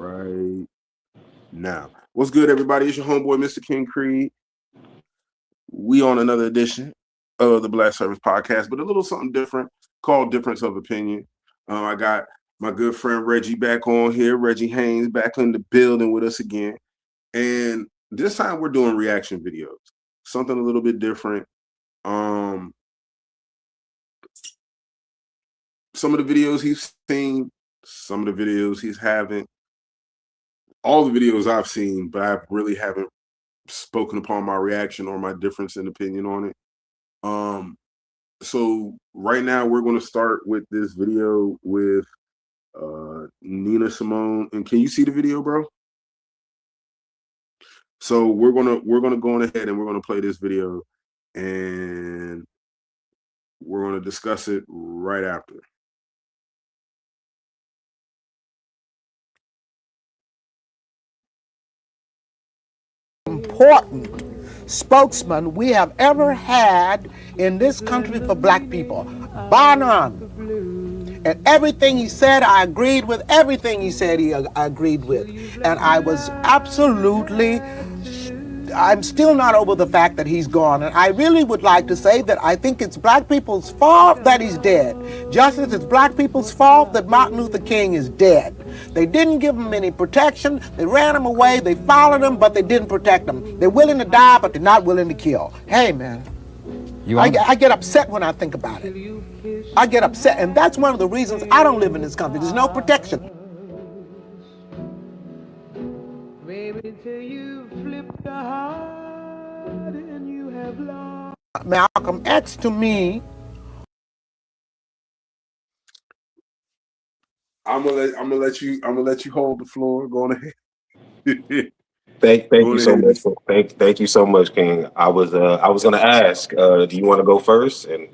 right now. What's good, everybody? It's your homeboy, Mr. King Creed. We on another edition of the Black Service Podcast, but a little something different called Difference of Opinion. I got my good friend Reggie back on here. Reggie Haynes back in the building with us again. And this time we're doing reaction videos. Something a little bit different. Some of the videos he's seen, some of the videos he's haven't. All the videos I've seen, but I really haven't spoken upon my reaction or my difference in opinion on it. So right now we're going to start with this video with Nina Simone. And can you see the video, bro? So we're gonna go on ahead and we're gonna play this video, and we're gonna discuss it right after. Important spokesman we have ever had in this country for black people, bar none. And everything he said, I agreed with. Everything he said, I agreed with. And I was absolutely, I'm still not over the fact that he's gone. And I really would like to say that I think it's black people's fault that he's dead. Just as it's black people's fault that Martin Luther King is dead. They didn't give him any protection. They ran him away. They followed him, but they didn't protect him. They're willing to die, but they're not willing to kill. Hey, man. I get upset when I think about it. I get upset, and that's one of the reasons I don't live in this country. There's no protection. Maybe till you flip the heart and you have lost. Malcolm X to me. I'm gonna let you hold the floor. Go on ahead. Thank you so much. Thank you so much, King. I was gonna ask, do you want to go first? And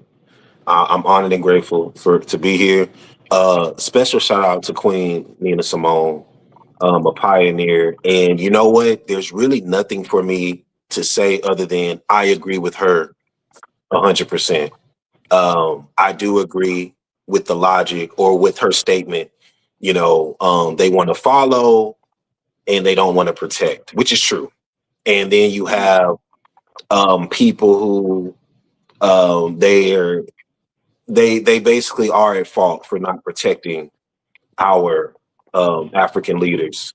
I'm honored and grateful to be here. Special shout out to Queen Nina Simone, a pioneer. And you know what? There's really nothing for me to say other than I agree with her 100%. I do agree with the logic or with her statement. You know, they want to follow and they don't want to protect, which is true. And then you have people who they basically are at fault for not protecting our African leaders.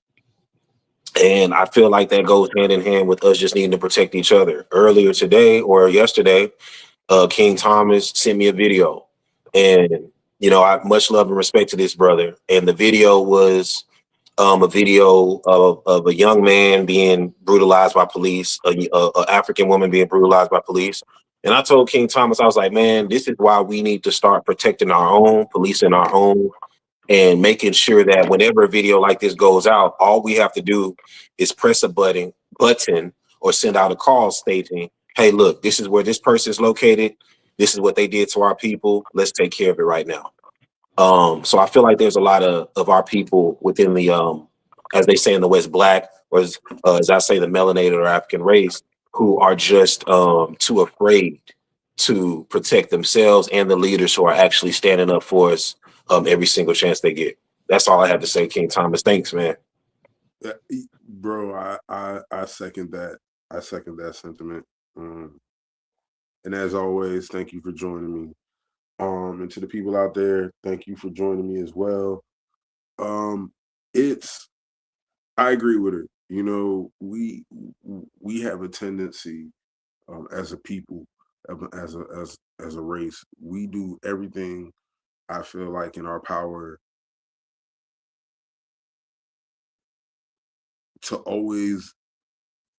And I feel like that goes hand in hand with us just needing to protect each other. Earlier today or yesterday, King Thomas sent me a video, and you know, I much love and respect to this brother. And the video was a video of a young man being brutalized by police, a African woman being brutalized by police. And I told King Thomas, I was like, man, this is why we need to start protecting our own, policing our own, and making sure that whenever a video like this goes out, all we have to do is press a button or send out a call stating, hey, look, this is where this person is located. This is what they did to our people. Let's take care of it right now. So I feel like there's a lot of our people within the, as they say in the West, black, or as I say, the melanated or African race, who are just too afraid to protect themselves and the leaders who are actually standing up for us every single chance they get. That's all I have to say, King Thomas. Thanks, man. Bro, I second that. I second that sentiment. And as always, thank you for joining me. And to the people out there, thank you for joining me as well. I agree with her. You know, we have a tendency as a people, as a race, we do everything I feel like in our power to always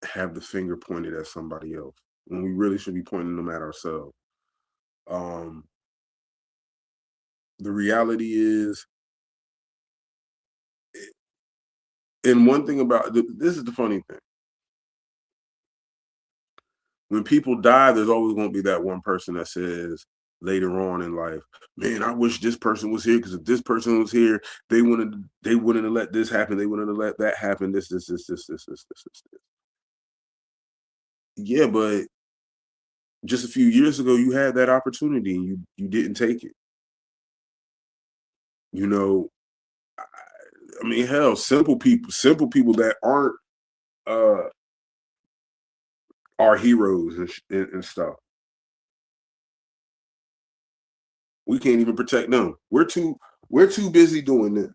have the finger pointed at somebody else when we really should be pointing them at ourselves. The reality is, and one thing about this is the funny thing. When people die, there's always going to be that one person that says later on in life, man, I wish this person was here, because if this person was here, they wouldn't have let this happen. They wouldn't have let that happen. This. Yeah, but just a few years ago, you had that opportunity and you didn't take it. You know, I mean, hell, simple people that aren't our heroes and stuff. We can't even protect them. We're too busy doing this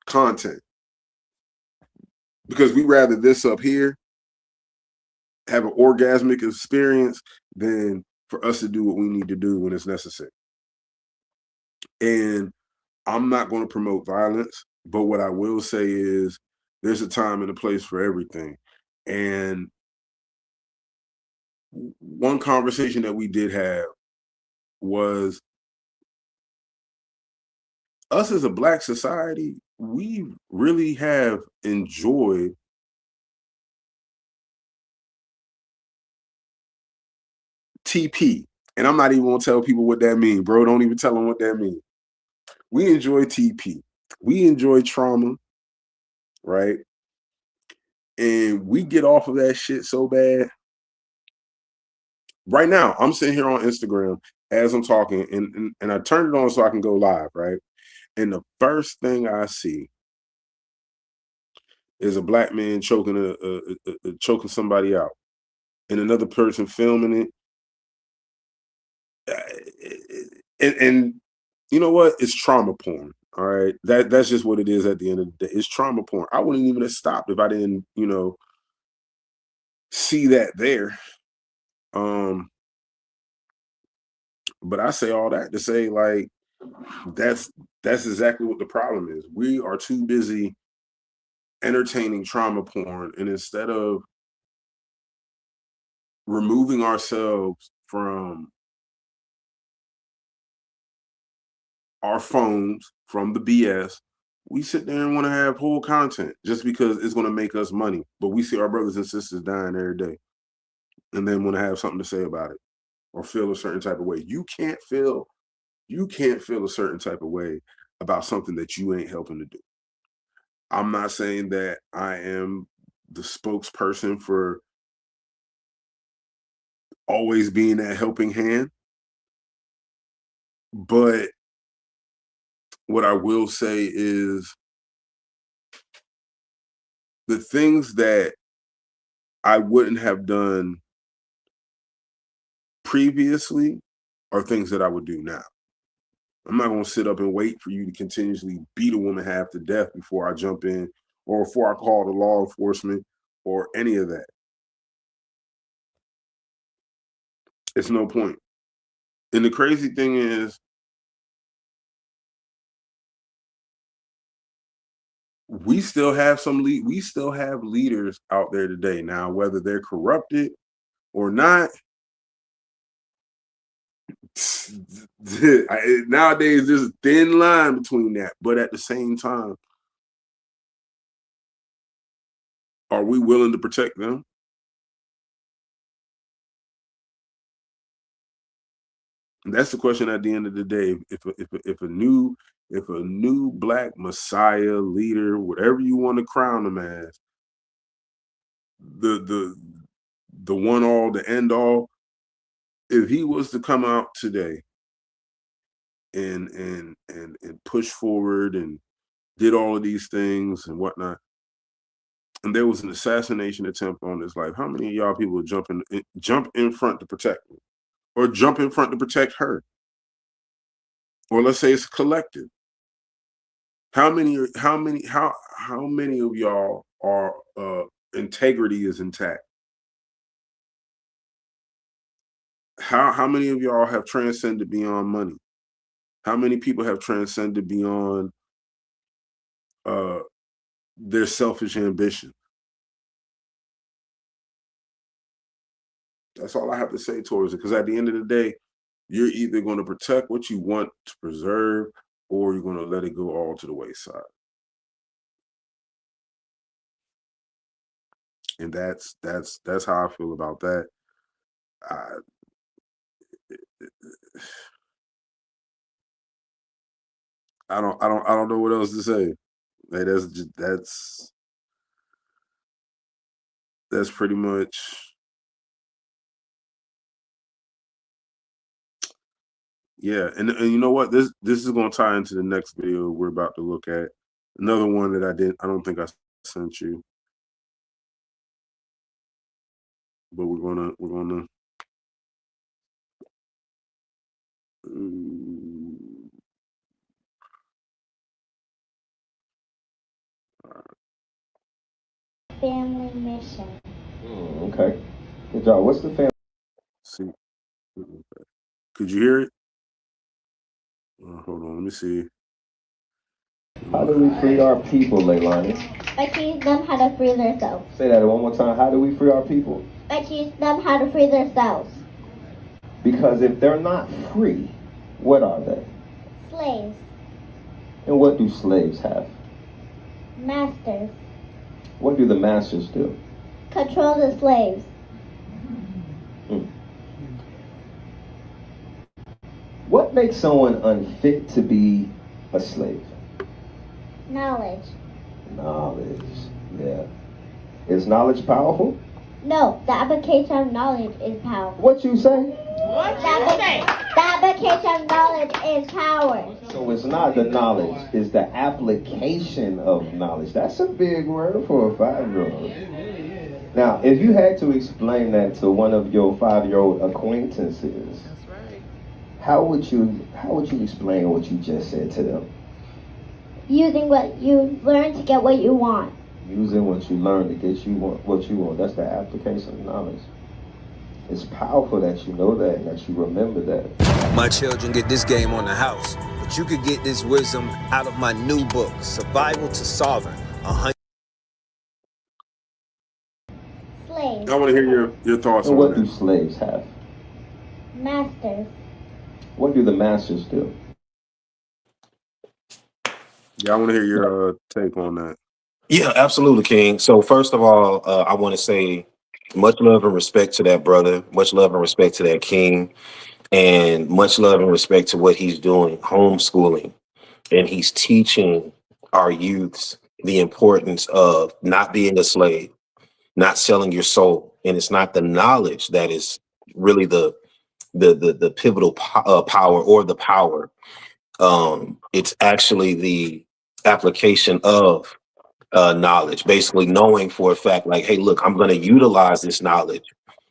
content because we rather this up here have an orgasmic experience than for us to do what we need to do when it's necessary. And I'm not going to promote violence, but what I will say is there's a time and a place for everything. And one conversation that we did have was us as a Black society, we really have enjoyed TP. And I'm not even going to tell people what that means, bro. Don't even tell them what that means. We enjoy TP. We enjoy trauma, right? And we get off of that shit so bad. Right now, I'm sitting here on Instagram as I'm talking, and I turned it on so I can go live, right? And the first thing I see is a Black man choking choking somebody out, and another person filming it. And you know what? It's trauma porn. All right, that's just what it is. At the end of the day, it's trauma porn. I wouldn't even have stopped if I didn't, see that there. But I say all that to say, like, that's exactly what the problem is. We are too busy entertaining trauma porn, and instead of removing ourselves from our phones, from the BS, we sit there and want to have whole content just because it's going to make us money. But we see our brothers and sisters dying every day and then want to have something to say about it or feel a certain type of way. You can't feel a certain type of way about something that you ain't helping to do. I'm not saying that I am the spokesperson for always being that helping hand, but what I will say is the things that I wouldn't have done previously are things that I would do now. I'm not going to sit up and wait for you to continuously beat a woman half to death before I jump in or before I call the law enforcement or any of that. It's no point. And the crazy thing is, we still have leaders out there today. Now, whether they're corrupted or not, nowadays there's a thin line between that. But at the same time, are we willing to protect them? And that's the question at the end of the day. If a new Black Messiah leader, whatever you want to crown them as, the one all, the end all, if he was to come out today and push forward and did all of these things and whatnot, and there was an assassination attempt on his life, how many of y'all people would jump in front to protect him, or jump in front to protect her? Or let's say it's collective. How many of y'all are integrity is intact? How many of y'all have transcended beyond money? How many people have transcended beyond their selfish ambition? That's all I have to say towards it. Because at the end of the day, you're either going to protect what you want to preserve, or you're going to let it go all to the wayside. And that's how I feel about that. I don't know what else to say. Like, that's pretty much, Yeah, and you know what? This is going to tie into the next video we're about to look at. Another one that I don't think I sent you, but we're gonna. Family mission. Okay. Good job. What's the family? See, could you hear it? Hold on, let me see. How do we free our people, Leilani? I teach them how to free themselves. Say that one more time. How do we free our people? I teach them how to free themselves. Because if they're not free, what are they? Slaves. And what do slaves have? Masters. What do the masters do? Control the slaves. What makes someone unfit to be a slave? Knowledge. Knowledge. Yeah. Is knowledge powerful? No, the application of knowledge is power. What you say? The application of knowledge is power. So it's not the knowledge, it's the application of knowledge. That's a big word for a 5-year-old. Now, if you had to explain that to one of your 5-year-old acquaintances, how would you explain what you just said to them? Using what you learn to get what you want. Using what you learn to get what you want. That's the application of knowledge. It's powerful that you know that and that you remember that. My children get this game on the house, but you could get this wisdom out of my new book, Survival to Sovereign. Slaves. I want to hear your thoughts And on what do that. slaves have? Masters. What do the masters do? Yeah, I want to hear your take on that. Yeah, absolutely, King. So first of all, I want to say much love and respect to that brother, much love and respect to that king, and much love and respect to what he's doing, homeschooling. And he's teaching our youths the importance of not being a slave, not selling your soul. And it's not the knowledge that is really the pivotal power or the power. It's actually the application of knowledge, basically knowing for a fact, like, hey, look, I'm going to utilize this knowledge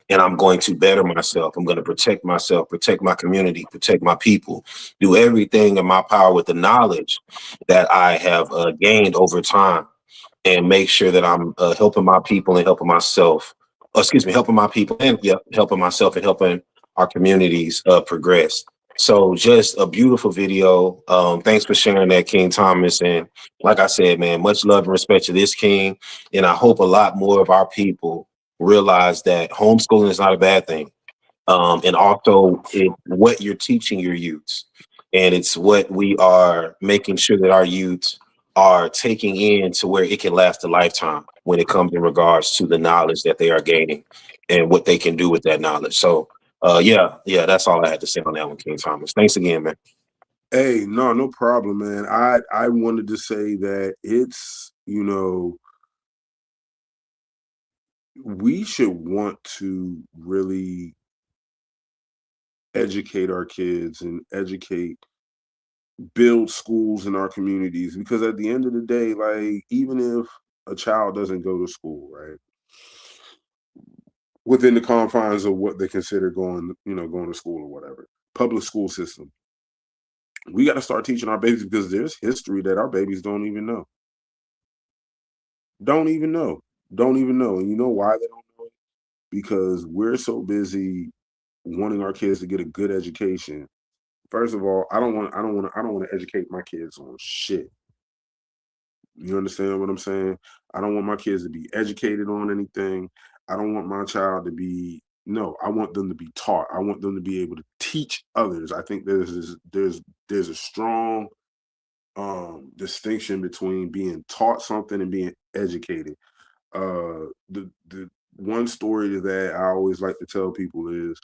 and I'm going to better myself. I'm going to protect myself, protect my community, protect my people, do everything in my power with the knowledge that I have gained over time, and make sure that I'm helping my people and helping myself. Helping my people and helping myself and helping our communities progress. So just a beautiful video. Thanks for sharing that, King Thomas. And like I said, man, much love and respect to this king. And I hope a lot more of our people realize that homeschooling is not a bad thing. And also what you're teaching your youths. And it's what we are making sure that our youths are taking in to where it can last a lifetime when it comes in regards to the knowledge that they are gaining and what they can do with that knowledge. So yeah, that's all I had to say on that one, King Thomas. Thanks again, man. Hey, no problem, man. I wanted to say that it's, we should want to really educate our kids and build schools in our communities, because at the end of the day, like, even if a child doesn't go to school, right, within the confines of what they consider going to school or whatever, public school system, we got to start teaching our babies, because there's history that our babies don't even know. And you know why they don't know it? Because we're so busy wanting our kids to get a good education. First of all, I don't want to educate my kids on shit. You understand what I'm saying? I don't want my kids to be educated on anything. I don't want my child to be, no, I want them to be taught. I want them to be able to teach others. I think there's a strong distinction between being taught something and being educated. The one story that I always like to tell people is,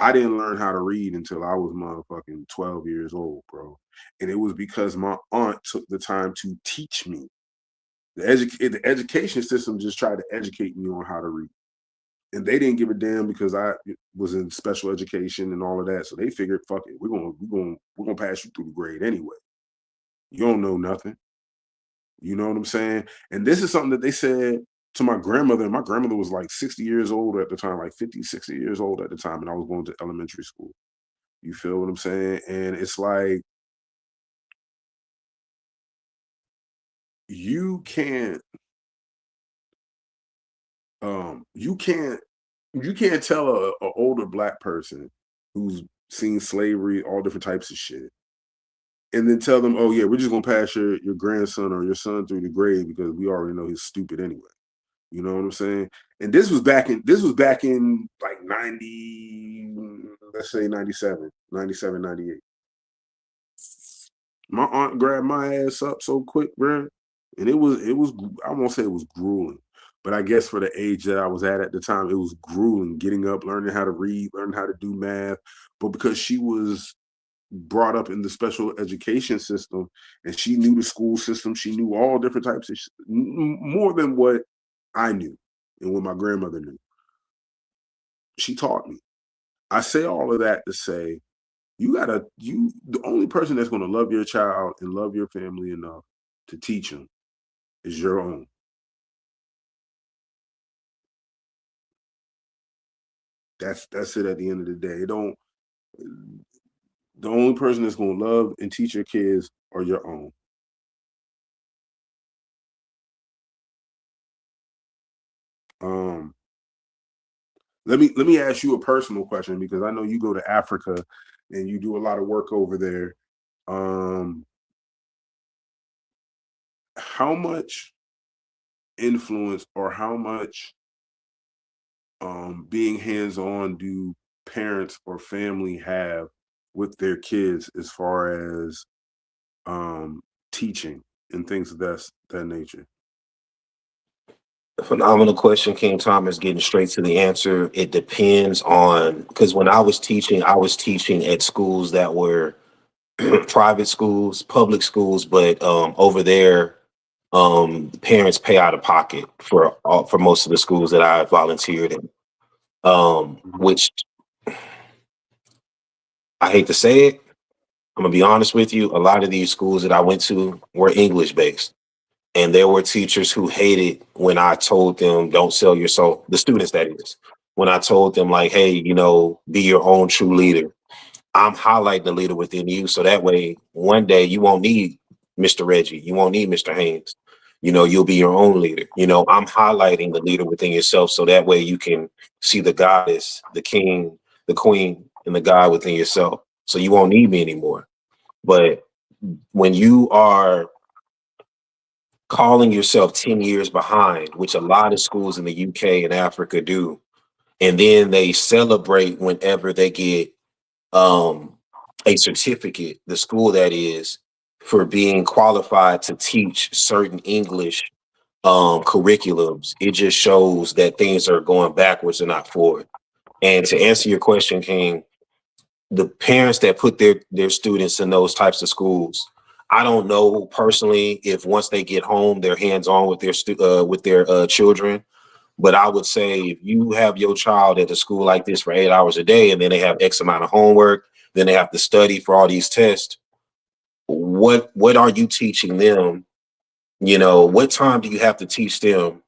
I didn't learn how to read until I was motherfucking 12 years old, bro. And it was because my aunt took the time to teach me. The education system just tried to educate me on how to read. And they didn't give a damn because I was in special education and all of that. So they figured, fuck it, we're gonna pass you through the grade anyway. You don't know nothing. You know what I'm saying? And this is something that they said to my grandmother. And my grandmother was like 60 years old at the time, like 50, 60 years old at the time. And I was going to elementary school. You feel what I'm saying? And it's like, you can't tell a older black person who's seen slavery, all different types of shit, and then tell them, oh yeah, we're just gonna pass your grandson or your son through the grade because we already know he's stupid anyway. You know what I'm saying? And this was back in like 90, let's say 97, 98. My aunt grabbed my ass up so quick, bro. And it was I won't say it was grueling, but I guess for the age that I was at the time, it was grueling getting up, learning how to read, learning how to do math. But because she was brought up in the special education system and she knew the school system, she knew all different types of more than what I knew and what my grandmother knew. She taught me. I say all of that to say, the only person that's going to love your child and love your family enough to teach them is your own. That's it at the end of the day. The only person that's going to love and teach your kids are your own. Let me ask you a personal question, because I know you go to Africa and you do a lot of work over there. How much influence or how much being hands-on do parents or family have with their kids as far as teaching and things of that nature? Phenomenal question, King Thomas. Getting straight to the answer, it depends on, because when I was teaching at schools that were private schools, public schools, but over there, parents pay out of pocket for most of the schools that I volunteered in. Which I hate to say it, I'm gonna be honest with you. A lot of these schools that I went to were English based. And there were teachers who hated when I told them, don't sell your soul, the students that is, when I told them like, hey, be your own true leader. I'm highlighting the leader within you. So that way, one day you won't need Mr. Reggie. You won't need Mr. Haynes. You'll be your own leader. I'm highlighting the leader within yourself. So that way you can see the goddess, the king, the queen, and the God within yourself. So you won't need me anymore. But when you are calling yourself 10 years behind, which a lot of schools in the UK and Africa do, and then they celebrate whenever they get a certificate, the school that is, for being qualified to teach certain English curriculums, it just shows that things are going backwards and not forward. And to answer your question, King, the parents that put their students in those types of schools, I don't know personally if once they get home they're hands-on with their children, but I would say if you have your child at a school like this for 8 hours a day and then they have X amount of homework, then they have to study for all these tests, what are you teaching them? What time do you have to teach them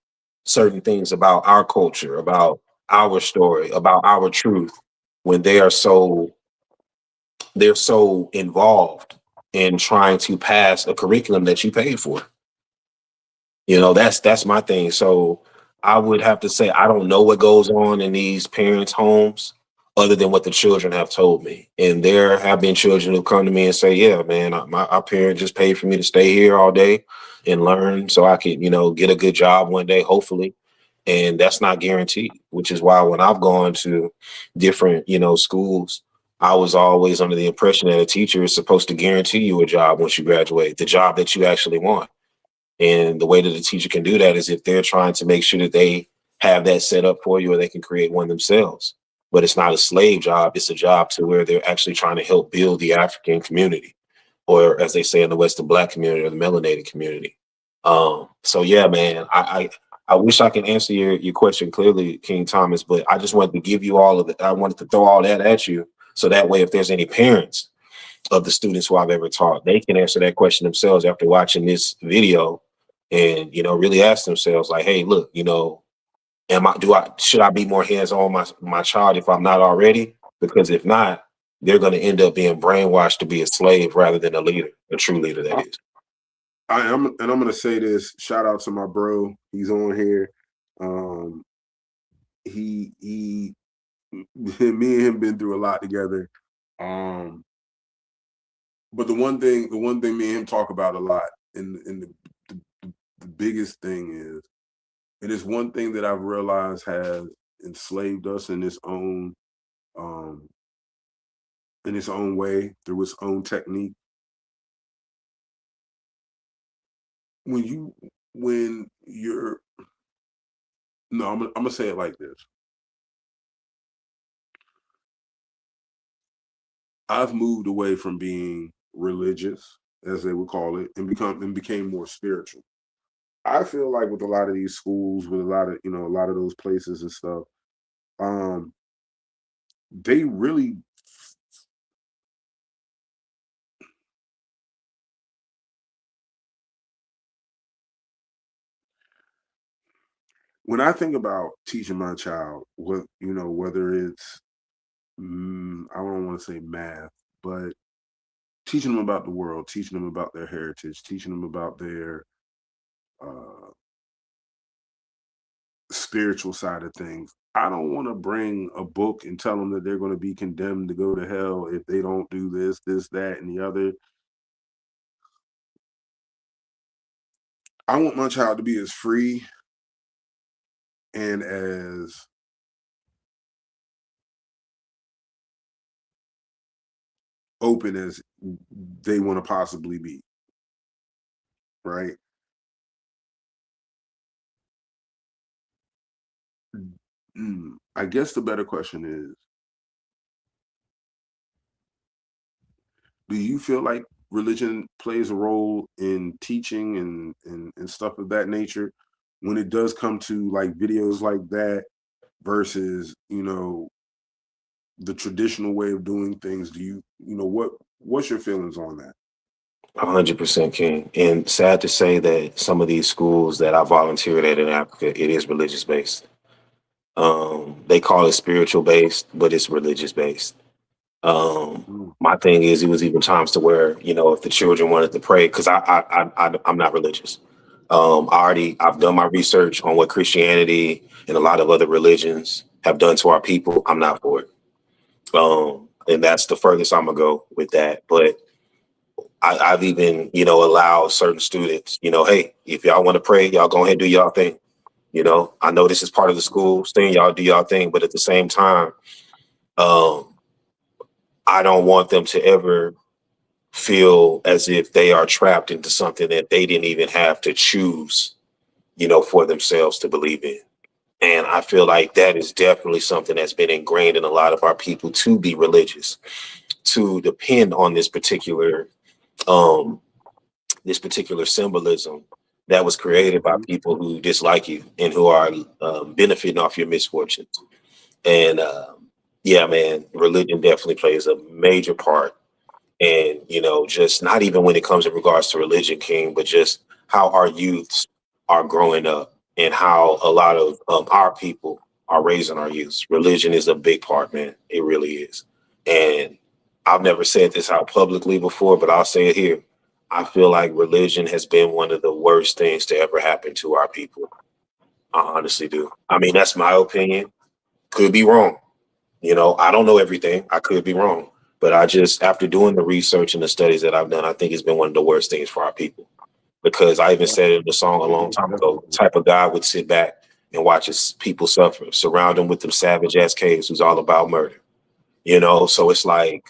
certain things about our culture, about our story, about our truth, when they're so involved in trying to pass a curriculum that you paid for? That's my thing. So I would have to say, I don't know what goes on in these parents' homes other than what the children have told me. And there have been children who come to me and say, yeah, man, our parent just paid for me to stay here all day and learn so I could, get a good job one day, hopefully. And that's not guaranteed, which is why when I've gone to different, schools, I was always under the impression that a teacher is supposed to guarantee you a job once you graduate, the job that you actually want. And the way that a teacher can do that is if they're trying to make sure that they have that set up for you or they can create one themselves. But it's not a slave job. It's a job to where they're actually trying to help build the African community, or as they say in the West, the Black community or the melanated community. So yeah, man, I I wish I can answer your question clearly, King Thomas, but I just wanted to give you all of it. I wanted to throw all that at you. So that way, if there's any parents of the students who I've ever taught, they can answer that question themselves after watching this video and, really ask themselves like, hey, look, should I be more hands-on my child if I'm not already? Because if not, they're going to end up being brainwashed to be a slave rather than a leader, a true leader, that is. I am, and I'm gonna say this. Shout out to my bro. He's on here. He me and him been through a lot together. But the one thing me and him talk about a lot, and the biggest thing is, and it's one thing that I've realized has enslaved us in its own way, through its own technique. I'm gonna say it like this. I've moved away from being religious, as they would call it, and became more spiritual. I feel like with a lot of these schools, with a lot of those places and stuff, they really, when I think about teaching my child, whether it's I don't want to say math, but teaching them about the world, teaching them about their heritage, teaching them about their spiritual side of things. I don't want to bring a book and tell them that they're going to be condemned to go to hell if they don't do this, that, and the other. I want my child to be as free and as open as they want to possibly be, right? I guess the better question is, do you feel like religion plays a role in teaching and stuff of that nature when it does come to like videos like that versus, the traditional way of doing things? Do you, what's your feelings on that? 100%, King. And sad to say that some of these schools that I volunteered at in Africa, it is religious based. They call it spiritual based, but it's religious based. My thing is, it was even times to where, if the children wanted to pray, because I'm not religious. I've done my research on what Christianity and a lot of other religions have done to our people. I'm not for it. And that's the furthest I'm gonna go with that. But I've even, allowed certain students, hey, if y'all want to pray, y'all go ahead and do y'all thing. I know this is part of the school thing, y'all do y'all thing, but at the same time, I don't want them to ever feel as if they are trapped into something that they didn't even have to choose, for themselves to believe in. And I feel like that is definitely something that's been ingrained in a lot of our people to be religious, to depend on this particular symbolism that was created by people who dislike you and who are benefiting off your misfortunes. And yeah, man, religion definitely plays a major part. And, just not even when it comes in regards to religion, King, but just how our youths are growing up and how a lot of our people are raising our youths. Religion is a big part, man. It really is. And I've never said this out publicly before, but I'll say it here. I feel like religion has been one of the worst things to ever happen to our people. I honestly do. I mean, that's my opinion. Could be wrong. I don't know everything. I could be wrong. But after doing the research and the studies that I've done, I think it's been one of the worst things for our people. Because I even said it in the song a long time ago, the type of God would sit back and watch his people suffer, surround them with them savage ass caves who's all about murder. So it's like,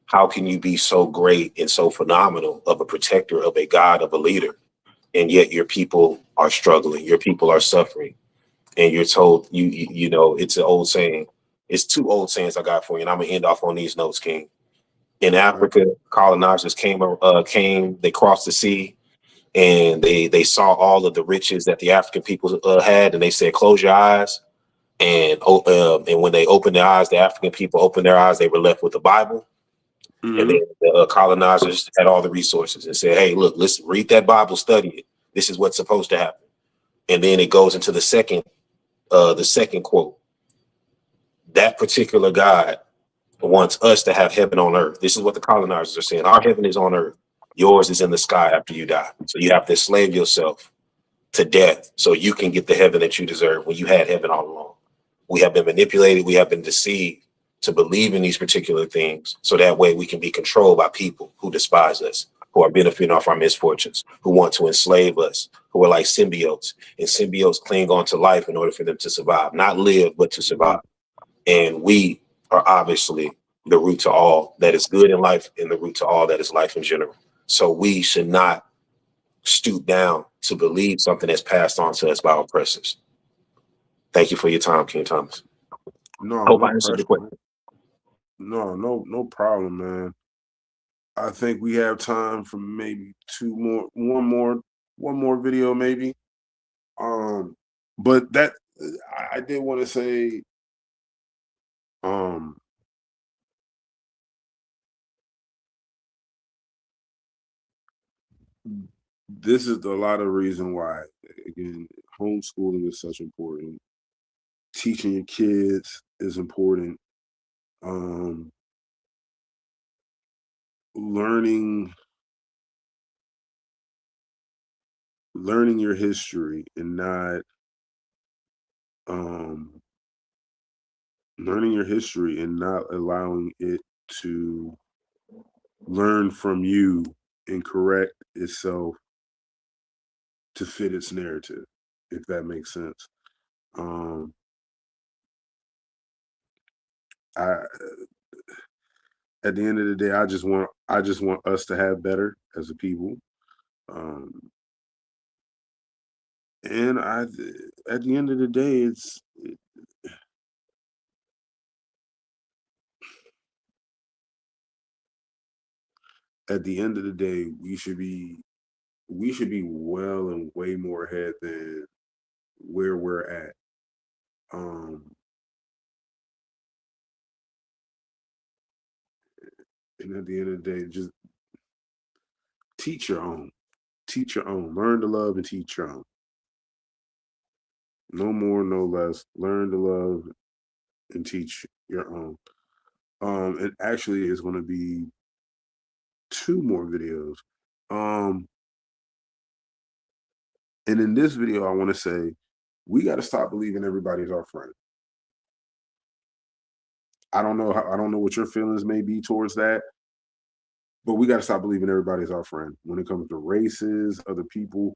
how can you be so great and so phenomenal of a protector, of a God, of a leader, and yet your people are struggling, your people are suffering, and you're told, it's an old saying. It's two old sayings I got for you, and I'm gonna end off on these notes, King. In Africa, colonizers came, they crossed the sea, and they saw all of the riches that the African people had, and they said, "Close your eyes." And when they opened their eyes, the African people opened their eyes. They were left with the Bible, and then the colonizers had all the resources and said, "Hey, look, let's read that Bible, study it. This is what's supposed to happen." And then it goes into the second quote. That particular God wants us to have heaven on earth. This is what the colonizers are saying. Our heaven is on earth. Yours is in the sky after you die. So you have to enslave yourself to death so you can get the heaven that you deserve when you had heaven all along. We have been manipulated. We have been deceived to believe in these particular things. So that way we can be controlled by people who despise us, who are benefiting off our misfortunes, who want to enslave us, who are like symbiotes. And symbiotes cling on to life in order for them to survive, not live, but to survive. And we are obviously the root to all that is good in life and the root to all that is life in general. So we should not stoop down to believe something that's passed on to us by oppressors. Thank you for your time, King Thomas. No, Hope no I answered the pressure. question. No problem, man. I think we have time for maybe one more video, maybe. But that I did want to say, this is a lot of reason why, again, homeschooling is such important. Teaching your kids is important. Learning your history and not allowing it to learn from you and correct itself to fit its narrative, if that makes sense. At the end of the day, I just want us to have better as a people. And at the end of the day, at the end of the day, we should be well and way more ahead than where we're at. And at the end of the day, just teach your own. Learn to love and teach your own. No more, no less. Learn to love and teach your own. It actually is going to be 2 more videos. And in this video, I want to say, we got to stop believing everybody's our friend. I don't know what your feelings may be towards that, but we got to stop believing everybody's our friend when it comes to races, other people.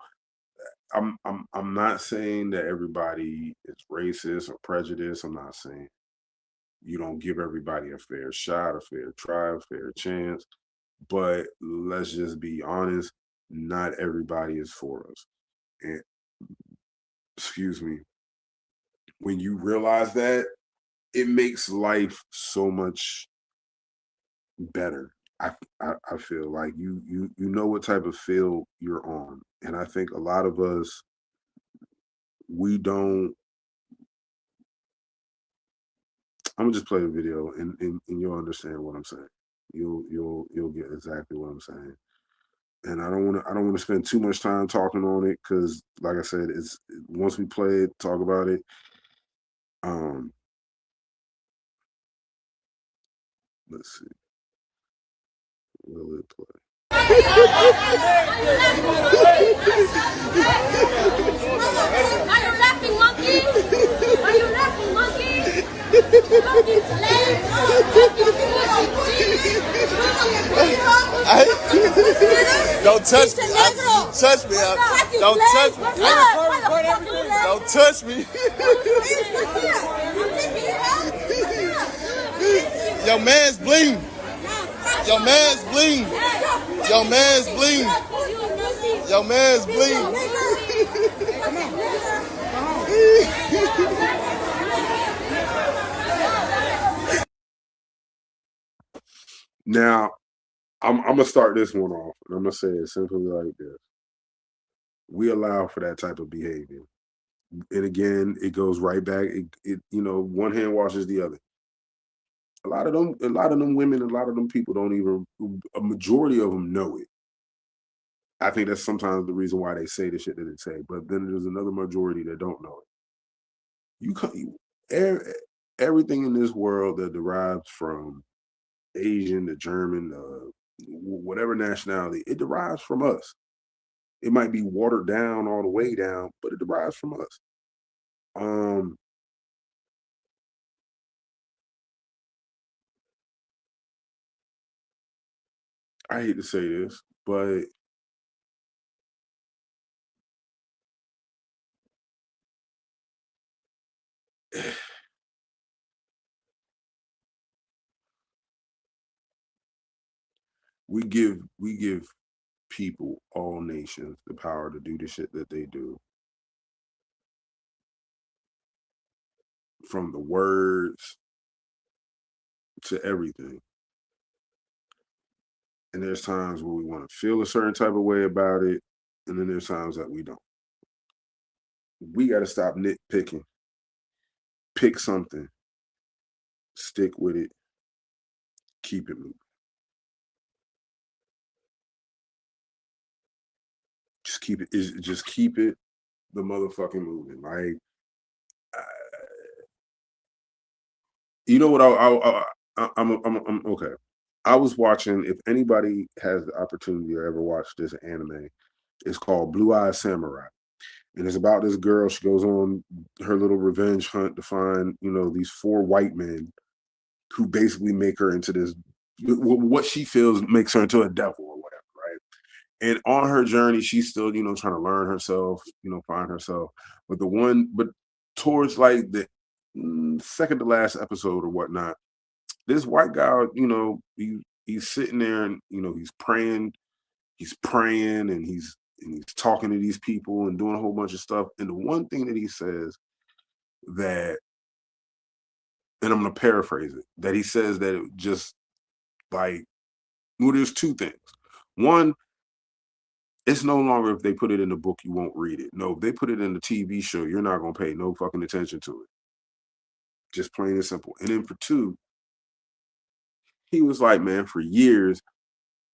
I'm not saying that everybody is racist or prejudiced. I'm not saying you don't give everybody a fair shot, a fair try, a fair chance. But let's just be honest, not everybody is for us. And excuse me, when you realize that, it makes life so much better. I feel like you know what type of field you're on. And I think a lot of us, we don't. I'm gonna just play the video and you'll understand what I'm saying. You'll get exactly what I'm saying. And I don't want to spend too much time talking on it, because like I said, it's once we play it, talk about it. Let's see. Will it play? Are you laughing, monkey? Are you laughing, monkey? Monkey slave. Don't touch me. Touch me. Don't touch me. Don't touch me. Your man's bleeding. Your man's bleeding. Your man's bleeding. Your man's bleeding. Now, I'm gonna start this one off, and I'm gonna say it simply like this. We allow for that type of behavior. And again, it goes right back. It one hand washes the other. A lot of them women, a lot of them people don't even. A majority of them know it. I think that's sometimes the reason why they say the shit that they say. But then there's another majority that don't know it. Everything in this world that derives from Asian, the German, whatever nationality, it derives from us. It might be watered down all the way down, but it derives from us. I hate to say this, but we give people, all nations, the power to do the shit that they do. From the words to everything. And there's times where we want to feel a certain type of way about it, and then there's times that we don't. We got to stop nitpicking. Pick something, stick with it, keep it moving. Just keep it the motherfucking moving. Like, you know what? I'm okay. I was watching. If anybody has the opportunity to ever watch this anime, it's called Blue Eye Samurai, and it's about this girl. She goes on her little revenge hunt to find, these 4 white men who basically make her into this, what she feels makes her into a devil or whatever, right? And on her journey, she's still, trying to learn herself, find herself. But towards like the second to last episode or whatnot, this white guy, he's sitting there and he's praying, and he's talking to these people and doing a whole bunch of stuff. And the one thing that he says that, and I'm going to paraphrase it, that he says that it just like, well, there's 2 things. One, it's no longer if they put it in the book, you won't read it. No, if they put it in the TV show, you're not going to pay no fucking attention to it. Just plain and simple. And then for 2, he was like, man, for years,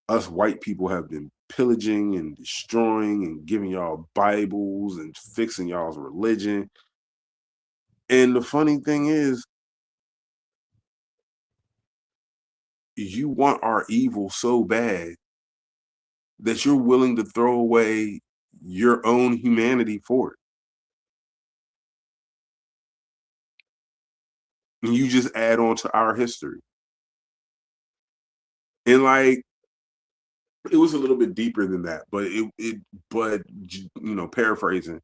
us white people have been pillaging and destroying and giving y'all Bibles and fixing y'all's religion. And the funny thing is, you want our evil so bad that you're willing to throw away your own humanity for it. And you just add on to our history. And like, it was a little bit deeper than that, but paraphrasing,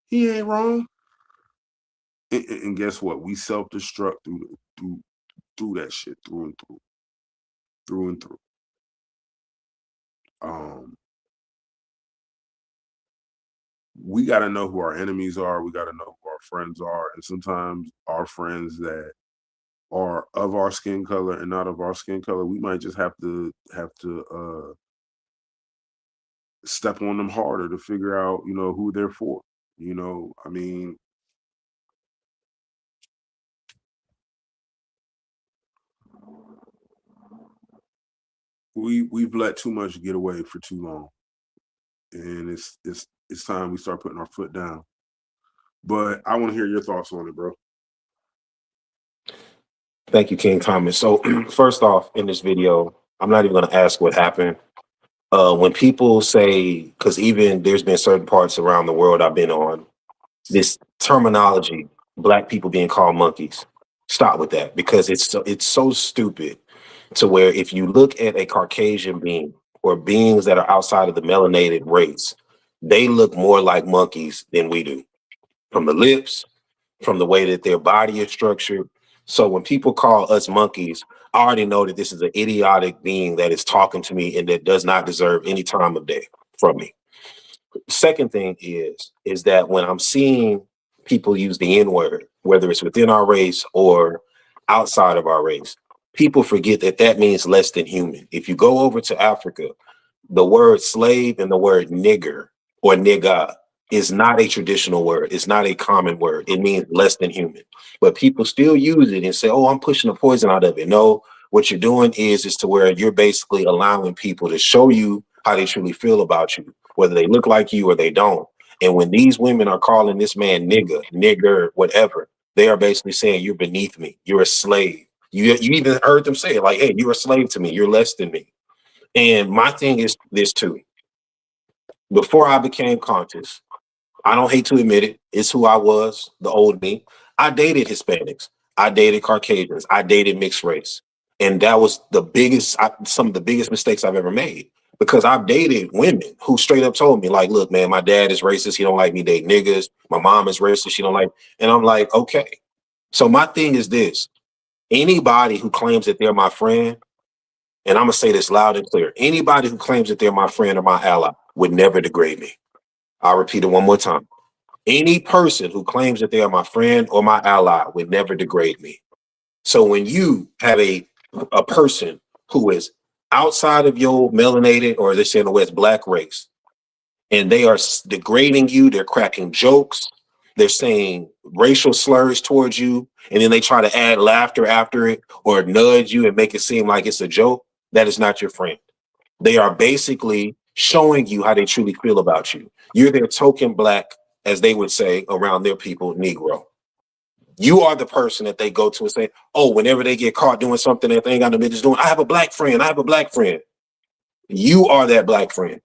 he ain't wrong. And guess what? We self-destruct through that shit, through and through. We got to know who our enemies are. We got to know who our friends are. And sometimes our friends that are of our skin color and not of our skin color, we might just have to step on them harder to figure out, who they're for. I mean, we've let too much get away for too long, and it's time we start putting our foot down. But I want to hear your thoughts on it, bro. Thank you, King Thomas. So first off, in this video, I'm not even going to ask what happened. When people say, because even there's been certain parts around the world I've been on, this terminology, Black people being called monkeys, stop with that, because it's so stupid. To where if you look at a Caucasian being or beings that are outside of the melanated race, they look more like monkeys than we do, from the lips, from the way that their body is structured. So when people call us monkeys, I already know that this is an idiotic being that is talking to me and that does not deserve any time of day from me. Second thing is that when I'm seeing people use the N-word, whether it's within our race or outside of our race, people forget that means less than human. If you go over to Africa, The word slave and the word nigger or nigga is not a traditional word. It's not a common word. It means less than human. But people still use it and say, oh, I'm pushing the poison out of it. No, what you're doing is to where you're basically allowing people to show you how they truly feel about you, whether they look like you or they don't. And when these women are calling this man nigga, nigger, whatever, they are basically saying you're beneath me. You're a slave. You even heard them say it like, hey, you're a slave to me. You're less than me. And my thing is this too. Before I became conscious, I don't hate to admit it, it's who I was, the old me. I dated Hispanics. I dated Caucasians. I dated mixed race. And that was some of the biggest mistakes I've ever made. Because I've dated women who straight up told me, like, look, man, my dad is racist. He don't like me dating niggas. My mom is racist. She don't like. And I'm like, okay. So my thing is this. Anybody who claims that they're my friend, and I'm going to say this loud and clear. Anybody who claims that they're my friend or my ally would never degrade me. I'll repeat it one more time. Any person who claims that they are my friend or my ally would never degrade me. So when you have a person who is outside of your melanated, or they say in the West, black race, and they are degrading you, they're cracking jokes, they're saying racial slurs towards you, and then they try to add laughter after it or nudge you and make it seem like it's a joke, that is not your friend. They are basically showing you how they truly feel about you. You're their token black, as they would say around their people, Negro. You are the person that they go to and say, oh, whenever they get caught doing something that they ain't got no business doing, I have a black friend. I have a black friend. You are that black friend.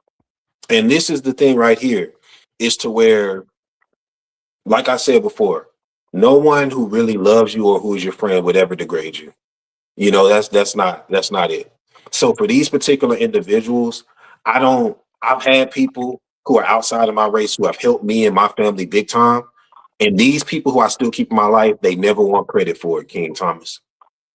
And this is the thing right here, is to where, like I said before, no one who really loves you or who is your friend would ever degrade you. You know, that's not it. So for these particular individuals, I've had people who are outside of my race who have helped me and my family big time. And these people who I still keep in my life, they never want credit for it, King Thomas.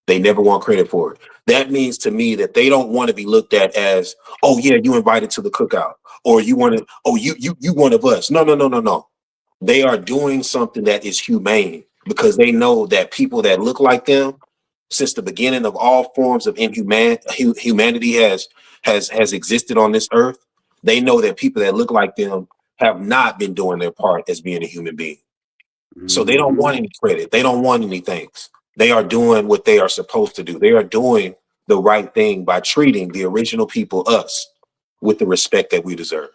They never want credit for it. That means to me that they don't want to be looked at as, oh yeah, you invited to the cookout, or you want to, oh, you one of us. No. They are doing something that is humane because they know that people that look like them, since the beginning of all forms of humanity has existed on this earth, they know that people that look like them have not been doing their part as being a human being. So they don't want any credit. They don't want any thanks. They are doing what they are supposed to do. They are doing the right thing by treating the original people, us, with the respect that we deserve.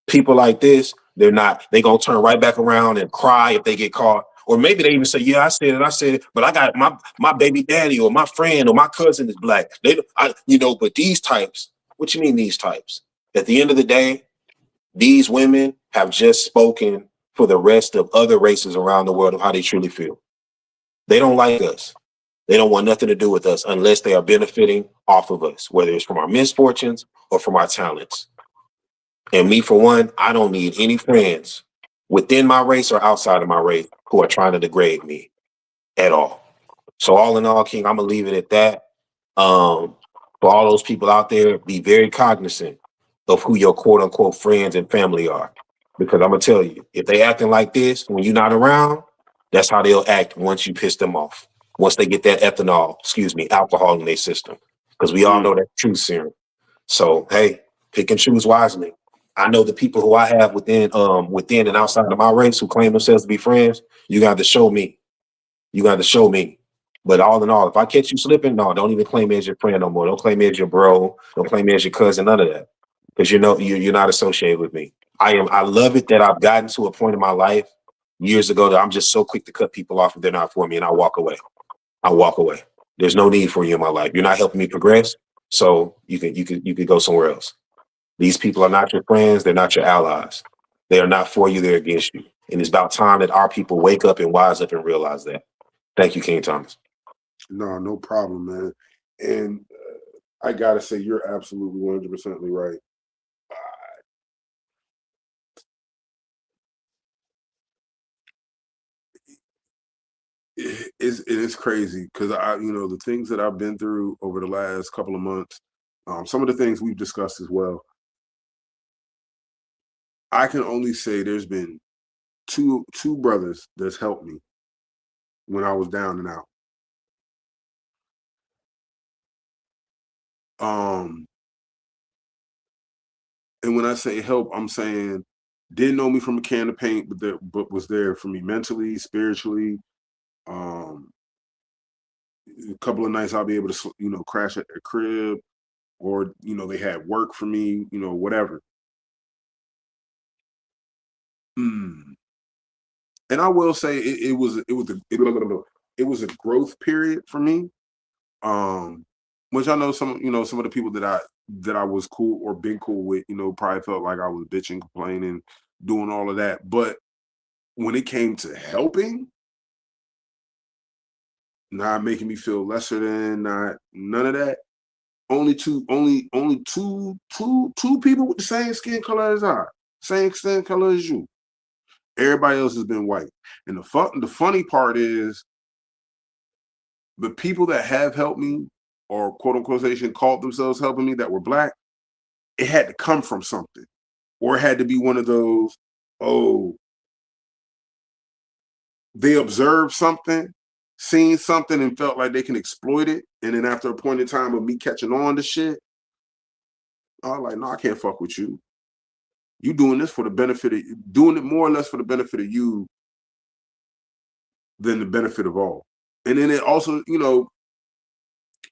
People like this, they're going to turn right back around and cry if they get caught. Or maybe they even say, yeah, I said it, but I got my baby daddy or my friend or my cousin is black. But these types, what you mean these types? At the end of the day, these women have just spoken for the rest of other races around the world of how they truly feel. They don't like us. They don't want nothing to do with us unless they are benefiting off of us, whether it's from our misfortunes or from our talents. And me, for one, I don't need any friends within my race or outside of my race who are trying to degrade me at all. So all in all, King, I'm going to leave it at that. For all those people out there, be very cognizant of who your quote unquote friends and family are. Because I'm going to tell you, if they acting like this when you're not around, that's how they'll act once you piss them off. Once they get that alcohol in their system. Because we all know that truth serum. So, hey, pick and choose wisely. I know the people who I have within and outside of my race who claim themselves to be friends, you got to show me. You got to show me. But all in all, if I catch you slipping, no, don't even claim me as your friend no more. Don't claim me as your bro. Don't claim me as your cousin, none of that. Because you're not associated with me. I love it that I've gotten to a point in my life years ago that I'm just so quick to cut people off if they're not for me, and I walk away. There's no need for you in my life. You're not helping me progress, so you could go somewhere else. These people are not your friends. They're not your allies. They are not for you. They're against you. And it's about time that our people wake up and wise up and realize that. Thank you, King Thomas. No problem, man. And I gotta say, you're absolutely 100% right. It is crazy because the things that I've been through over the last couple of months, some of the things we've discussed as well. I can only say there's been two brothers that's helped me when I was down and out. And when I say help, I'm saying didn't know me from a can of paint, but was there for me mentally, spiritually. A couple of nights I'll be able to, crash at their crib, or they had work for me, whatever. And I will say it was a growth period for me. Which I know some of the people that I was cool or been cool with, probably felt like I was bitching, complaining, doing all of that. But when it came to helping, not making me feel lesser than, none of that. Only two people with the same skin color as I, same skin color as you. Everybody else has been white. And the funny part is, the people that have helped me, or quote unquote called themselves helping me, that were black, it had to come from something, or it had to be one of those, they observed something, seen something, and felt like they can exploit it. And then after a point in time of me catching on to shit, I was like, no, I can't fuck with you. You doing this for the benefit of, doing it more or less for the benefit of you than the benefit of all. And then it also,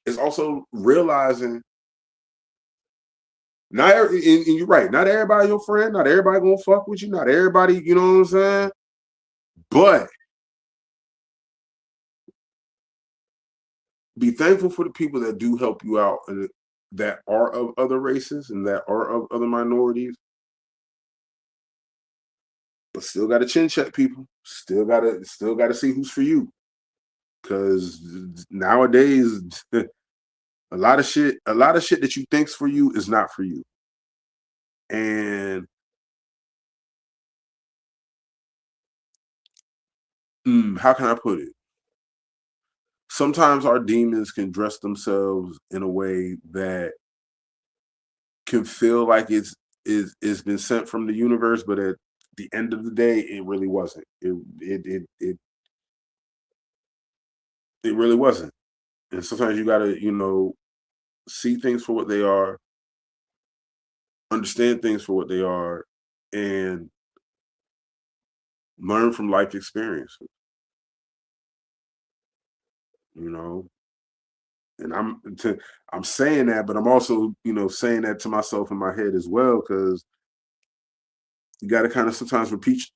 it's also realizing, and you're right, not everybody your friend, not everybody gonna fuck with you, not everybody, you know what I'm saying? But be thankful for the people that do help you out, and that are of other races and that are of other minorities. But still got to chin check people. Still gotta see who's for you. Because nowadays, a lot of shit that you think's for you is not for you. And how can I put it? Sometimes our demons can dress themselves in a way that can feel like it's been sent from the universe, but at the end of the day, it really wasn't. It really wasn't. And sometimes you gotta, see things for what they are, understand things for what they are, and learn from life experiences. And I'm saying that, but I'm also, saying that to myself in my head as well, because you got to kind of sometimes repeat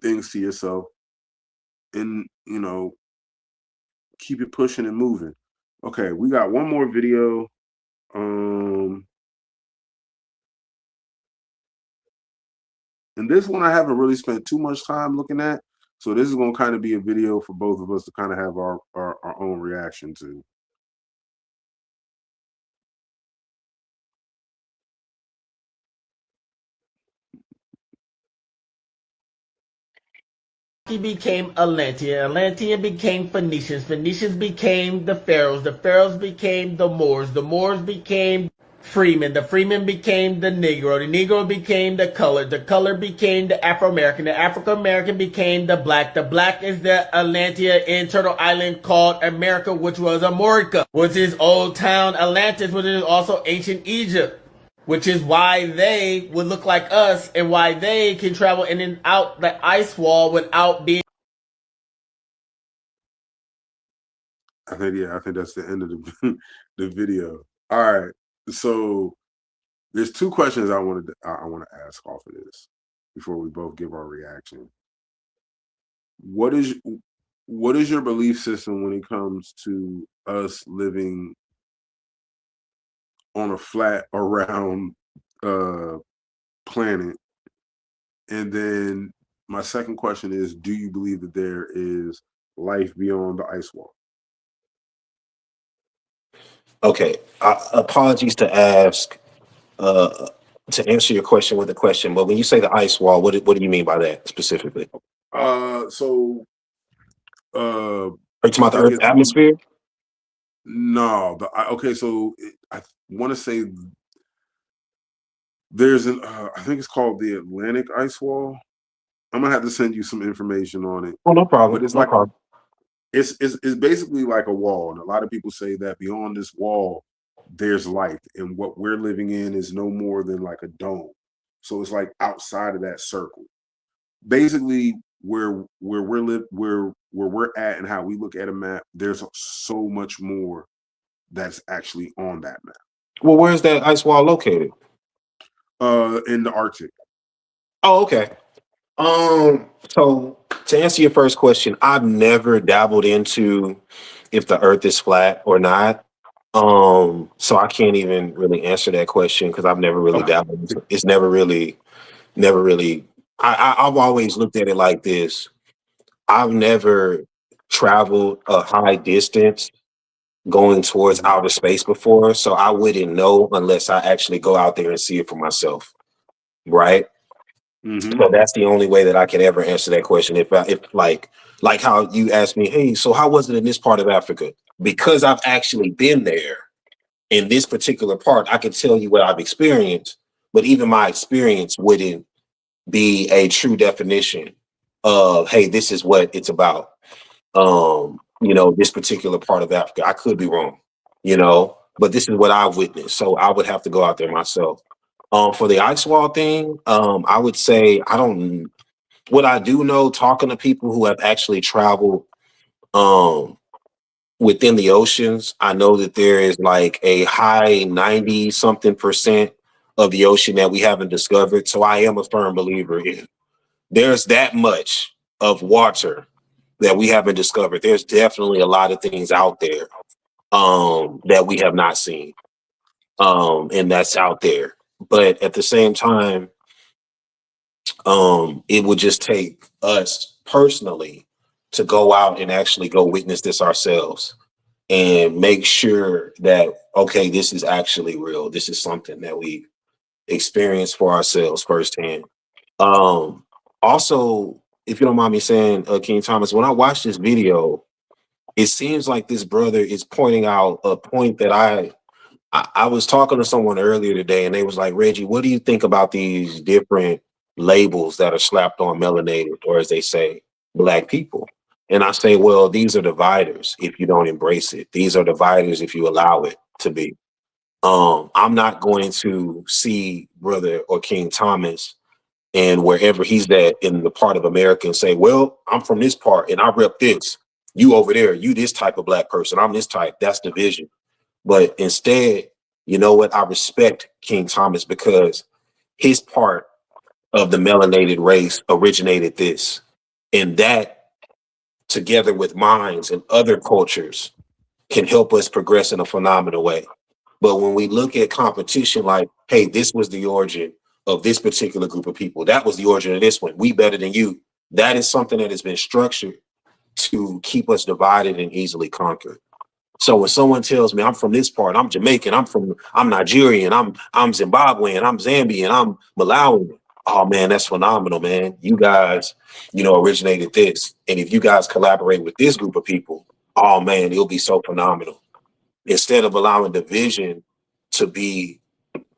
things to yourself, and keep it pushing and moving. Okay, we got one more video. And this one I haven't really spent too much time looking at. So this is going to kind of be a video for both of us to kind of have our own reaction to. He became Atlantean. Atlantean became Phoenicians. Phoenicians became the Pharaohs. The Pharaohs became the Moors. The Moors became Freeman. The Freeman became the Negro. The Negro became the colored. The colored became the Afro-American. The African-American became the black. The black is the Atlantea in Turtle Island called America, which was Amorica, which is Old Town Atlantis, which is also ancient Egypt, which is why they would look like us and why they can travel in and out the ice wall without being. I think that's the end of the video. All right. So there's two questions I want to ask off of this before we both give our reaction. What is your belief system when it comes to us living on a flat or round planet? And then my second question is, do you believe that there is life beyond the ice wall? Okay, apologies to ask, to answer your question with a question, but when you say the ice wall, what do you mean by that specifically? Are you talking about the Earth's atmosphere? No, okay. So I want to say there's I think it's called the Atlantic ice wall. I'm gonna have to send you some information on it. Oh, no problem. But it's no like problem. It's basically like a wall, and a lot of people say that beyond this wall, there's life, and what we're living in is no more than like a dome. So it's like outside of that circle. Basically, where we're at and how we look at a map, there's so much more that's actually on that map. Well, where's that ice wall located? In the Arctic. Oh, okay. So to answer your first question, I've never dabbled into if the earth is flat or not. So I can't even really answer that question because I've never really Okay. dabbled into it. It's never really I've always looked at it like this. I've never traveled a high distance going towards outer space before, so I wouldn't know unless I actually go out there and see it for myself. Right? So that's the only way that I can ever answer that question. If like how you asked me, hey, so how was it in this part of Africa? Because I've actually been there in this particular part, I can tell you what I've experienced, but even my experience wouldn't be a true definition of, hey, this is what it's about. This particular part of Africa. I could be wrong, but this is what I've witnessed. So I would have to go out there myself. For the ice wall thing, I would say what I do know, talking to people who have actually traveled within the oceans, I know that there is like a high 90 something percent of the ocean that we haven't discovered. So I am a firm believer in there's that much of water that we haven't discovered. There's definitely a lot of things out there that we have not seen. And that's out there. But at the same time, it would just take us personally to go out and actually go witness this ourselves and make sure that, okay, this is actually real. This is something that we experience for ourselves firsthand. Also, if you don't mind me saying, King Thomas, when I watched this video, it seems like this brother is pointing out a point that I was talking to someone earlier today, and they was like, Reggie, what do you think about these different labels that are slapped on melanated, or as they say, Black people? And I say, well, these are dividers if you don't embrace it. These are dividers if you allow it to be. I'm not going to see Brother or King Thomas and wherever he's at in the part of America and say, well, I'm from this part and I rep this. You over there, you this type of Black person. I'm this type. That's division. But instead, you know what? I respect King Thomas because his part of the melanated race originated this. And that, together with minds and other cultures, can help us progress in a phenomenal way. But when we look at competition like, hey, this was the origin of this particular group of people, that was the origin of this one, we better than you, that is something that has been structured to keep us divided and easily conquered. So when someone tells me I'm from this part, I'm Jamaican, I'm Nigerian, I'm Zimbabwean, I'm Zambian, I'm Malawian. Oh man, that's phenomenal, man. You guys, originated this. And if you guys collaborate with this group of people, oh man, it'll be so phenomenal. Instead of allowing division to be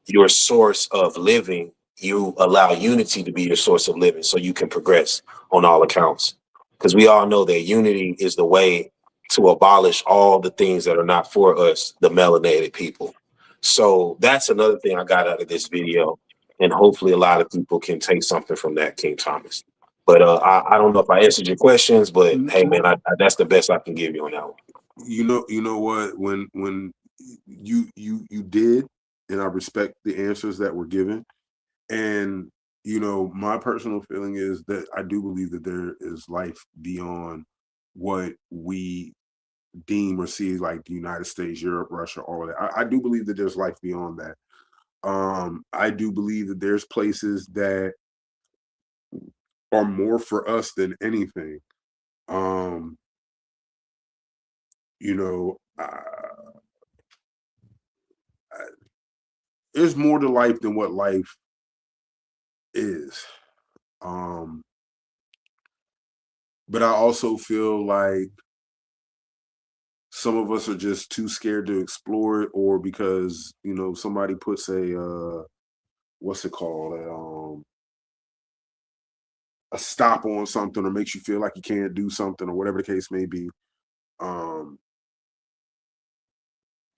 your source of living, you allow unity to be your source of living so you can progress on all accounts. Because we all know that unity is the way to abolish all the things that are not for us, the melanated people. So that's another thing I got out of this video. And hopefully a lot of people can take something from that, King Thomas. But I don't know if I answered your questions, but hey, man, that's the best I can give you on that one. You know what? When you did, and I respect the answers that were given. And my personal feeling is that I do believe that there is life beyond what we deem or see like the United States, Europe, Russia, all of that. I do believe that there's life beyond that. I do believe that there's places that are more for us than anything. There's more to life than what life is. But I also feel like some of us are just too scared to explore it, or because somebody puts a what's it called, a stop on something, or makes you feel like you can't do something, or whatever the case may be.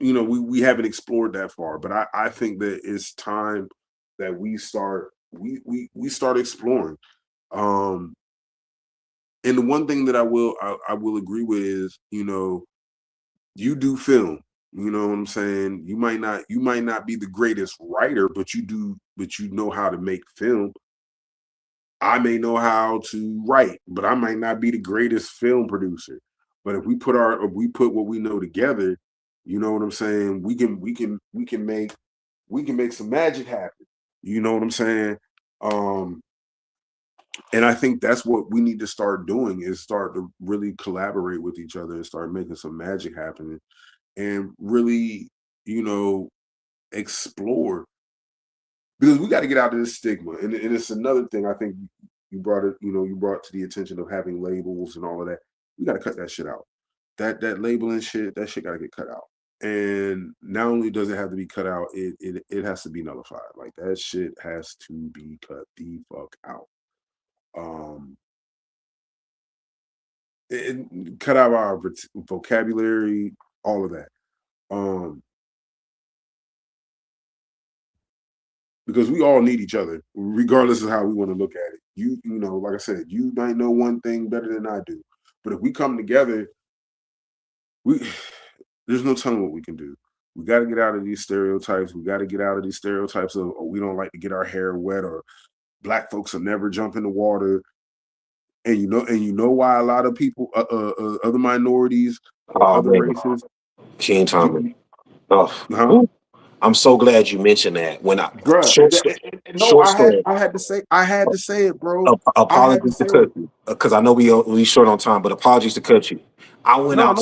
we haven't explored that far, but I think that it's time that we start exploring. And the one thing that I will agree with is, you do film. You know what I'm saying? You might not be the greatest writer, but you know how to make film. I may know how to write, but I might not be the greatest film producer. But if we put what we know together, you know what I'm saying, we can make some magic happen. You know what I'm saying? And I think that's what we need to start doing, is start to really collaborate with each other and start making some magic happen and really, explore, because we got to get out of this stigma. And it's another thing I think you brought to the attention of having labels and all of that. We got to cut that shit out. That labeling shit, that shit got to get cut out. And not only does it have to be cut out, it has to be nullified. Like, that shit has to be cut the fuck out. Cut out our vocabulary, all of that. Because we all need each other, regardless of how we want to look at it. Like I said, you might know one thing better than I do, but if we come together, there's no telling what we can do. We got to get out of these stereotypes. We got to get out of these stereotypes of, we don't like to get our hair wet, or Black folks will never jump in the water. And you know why a lot of people, other minorities, other races. King Thomas. Oh, I'm so glad you mentioned that. When I had to say it, bro. Apologies to cut you, because I know we short on time, but apologies to cut you. I went out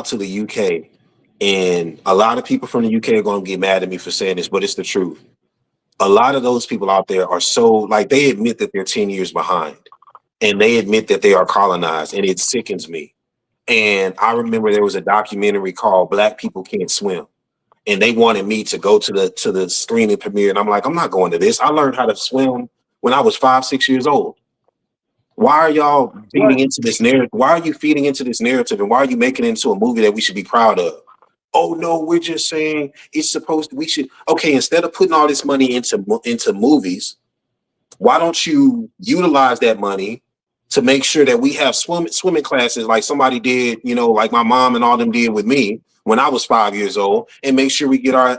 to the UK, and a lot of people from the UK are going to get mad at me for saying this, but it's the truth. A lot of those people out there are so, they admit that they're 10 years behind, and they admit that they are colonized, and it sickens me. And I remember there was a documentary called Black People Can't Swim, and they wanted me to go to the screening premiere, and I'm like, I'm not going to this. I learned how to swim when I was 5-6 years old. Why are y'all feeding into this narrative? Why are you feeding into this narrative, and why are you making it into a movie that we should be proud of? Oh no, we're just saying it's supposed to. We should. Okay, instead of putting all this money into movies, why don't you utilize that money to make sure that we have swimming classes like somebody did, like my mom and all them did with me when I was 5 years old, and make sure we get our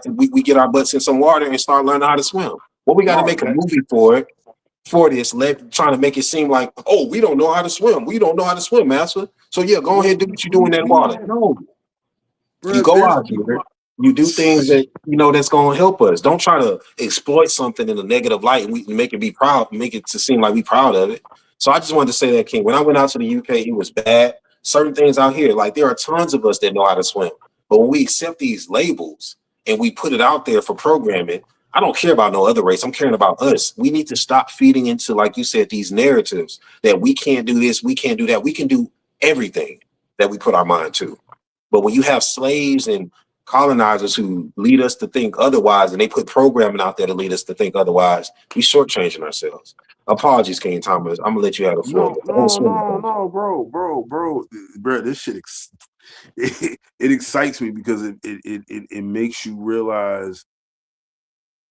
butts in some water and start learning how to swim. Well, we got to make a movie for this, trying to make it seem like, oh, we don't know how to swim. We don't know how to swim, master. So yeah, go ahead and do what you do in that water. No. You go out here, you do things that that's going to help us. Don't try to exploit something in a negative light and we make it to seem like we proud of it. So I just wanted to say that, King. When I went out to the UK, it was bad. Certain things out here, there are tons of us that know how to swim. But when we accept these labels and we put it out there for programming, I don't care about no other race. I'm caring about us. We need to stop feeding into, like you said, these narratives that we can't do this, we can't do that. We can do everything that we put our mind to. But when you have slaves and colonizers who lead us to think otherwise, and they put programming out there to lead us to think otherwise, we shortchanging ourselves. Apologies, King Thomas. I'm gonna let you have the floor. No, bro. This shit it excites me because it makes you realize,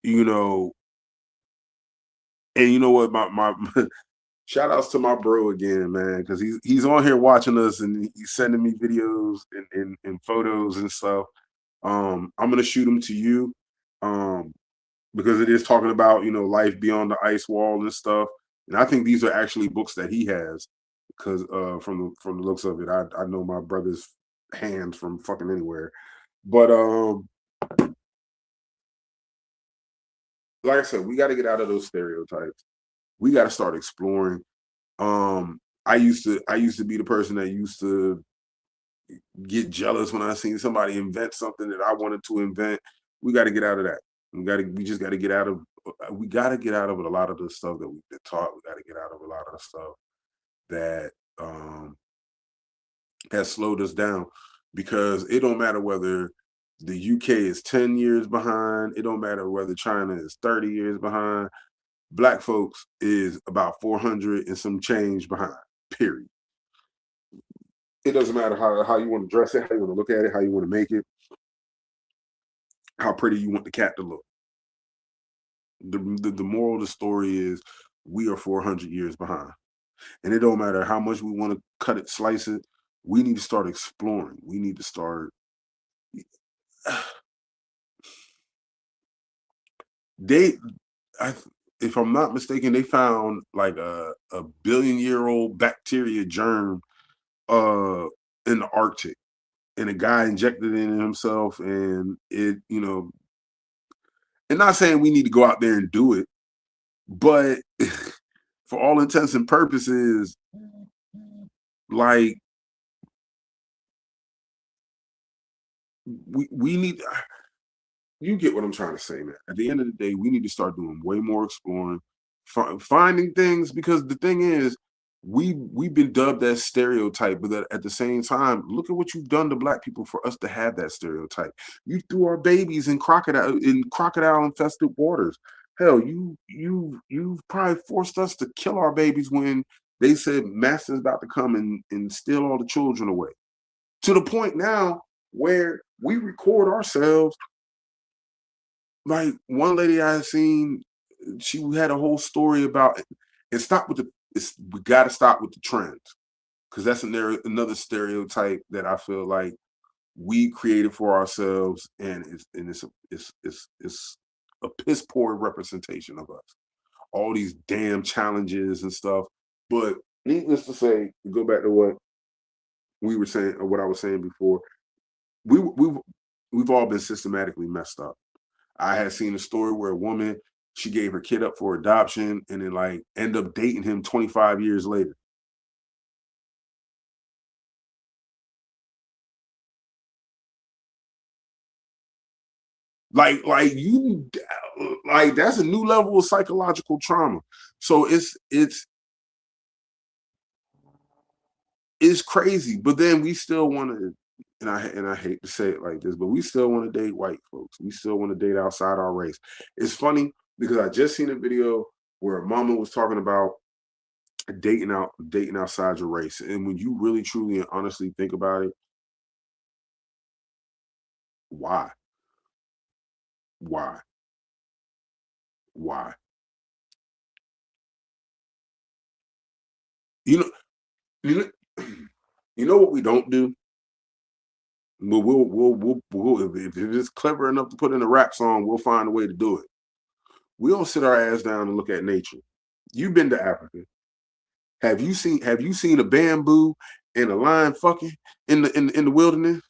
and you know what, my shout outs to my bro again, man, because he's on here watching us and he's sending me videos and photos and stuff. I'm gonna shoot them to you, because it is talking about life beyond the ice wall and stuff. And I think these are actually books that he has, because from the looks of it, I know my brother's hands from fucking anywhere. But like I said, we got to get out of those stereotypes. We got to start exploring. I used to be the person that used to get jealous when I seen somebody invent something that I wanted to invent. We got to get out of that. We just got to get out of. We got to get out of a lot of the stuff that we've been taught. We got to get out of a lot of the stuff that has slowed us down, because it don't matter whether the UK is 10 years behind. It don't matter whether China is 30 years behind. Black folks is about 400 and some change behind, period. It doesn't matter how you want to dress it, how you want to look at it, how you want to make it. how pretty you want the cat to look. The moral of the story is we are 400 years behind. And it don't matter how much we want to cut it, slice it. We need to start exploring. We need to start. If I'm not mistaken, they found like a billion-year-old bacteria germ in the Arctic, and a guy injected it in himself, and it, and not saying we need to go out there and do it, but for all intents and purposes, like we need. You get what I'm trying to say, man. At the end of the day, we need to start doing way more exploring, finding things, because the thing is, we've been dubbed as stereotype, but at the same time, look at what you've done to Black people for us to have that stereotype. You threw our babies in crocodile infested waters. Hell, you've probably forced us to kill our babies when they said master's about to come and steal all the children away. To the point now where we record ourselves. Like one lady I had seen, she had a whole story about it. And we got to stop with the trends, because that's another stereotype that I feel like we created for ourselves, and it's a piss poor representation of us. All these damn challenges and stuff. But needless to say, to go back to what we were saying, or what I was saying before, we've all been systematically messed up. I had seen a story where a woman, she gave her kid up for adoption and then like end up dating him 25 years later. Like that's a new level of psychological trauma. So it's crazy. But then we still want to, and I hate to say it like this, but we still want to date white folks. We still want to date outside our race. It's funny because I just seen a video where a mama was talking about dating outside your race. And when you really, truly, and honestly think about it, why? Why? Why? You know what we don't do? But we'll if it's clever enough to put in a rap song, we'll find a way to do it. We don't sit our ass down and look at nature. You've been to Africa. Have you seen a bamboo and a lion fucking in the wilderness?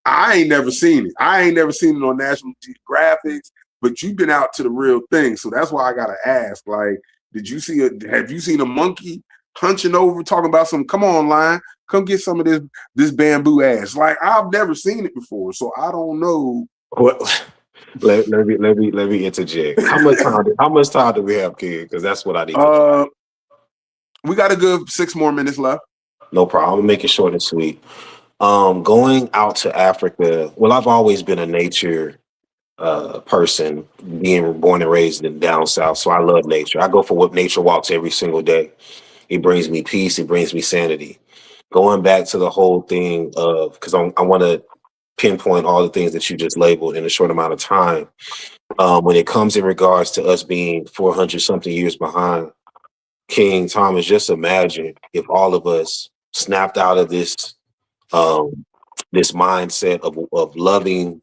I ain't never seen it. I ain't never seen it on National Geographic, but you've been out to the real thing. So that's why I gotta ask, like, have you seen a monkey hunching over talking about come on, lion, come get some of this bamboo ass? Like, I've never seen it before, so I don't know. What? Let me interject. How much time do we have, kid? Because that's what I need to know. We got a good 6 more minutes left. No problem. I'm gonna make it short and sweet. Going out to Africa, well, I've always been a nature person, being born and raised down south, so I love nature. I go for what nature walks every single day. It brings me peace. It brings me sanity. Going back to the whole thing of, because I want to pinpoint all the things that you just labeled in a short amount of time. When it comes in regards to us being 400 something years behind, King Thomas, just imagine if all of us snapped out of this mindset of loving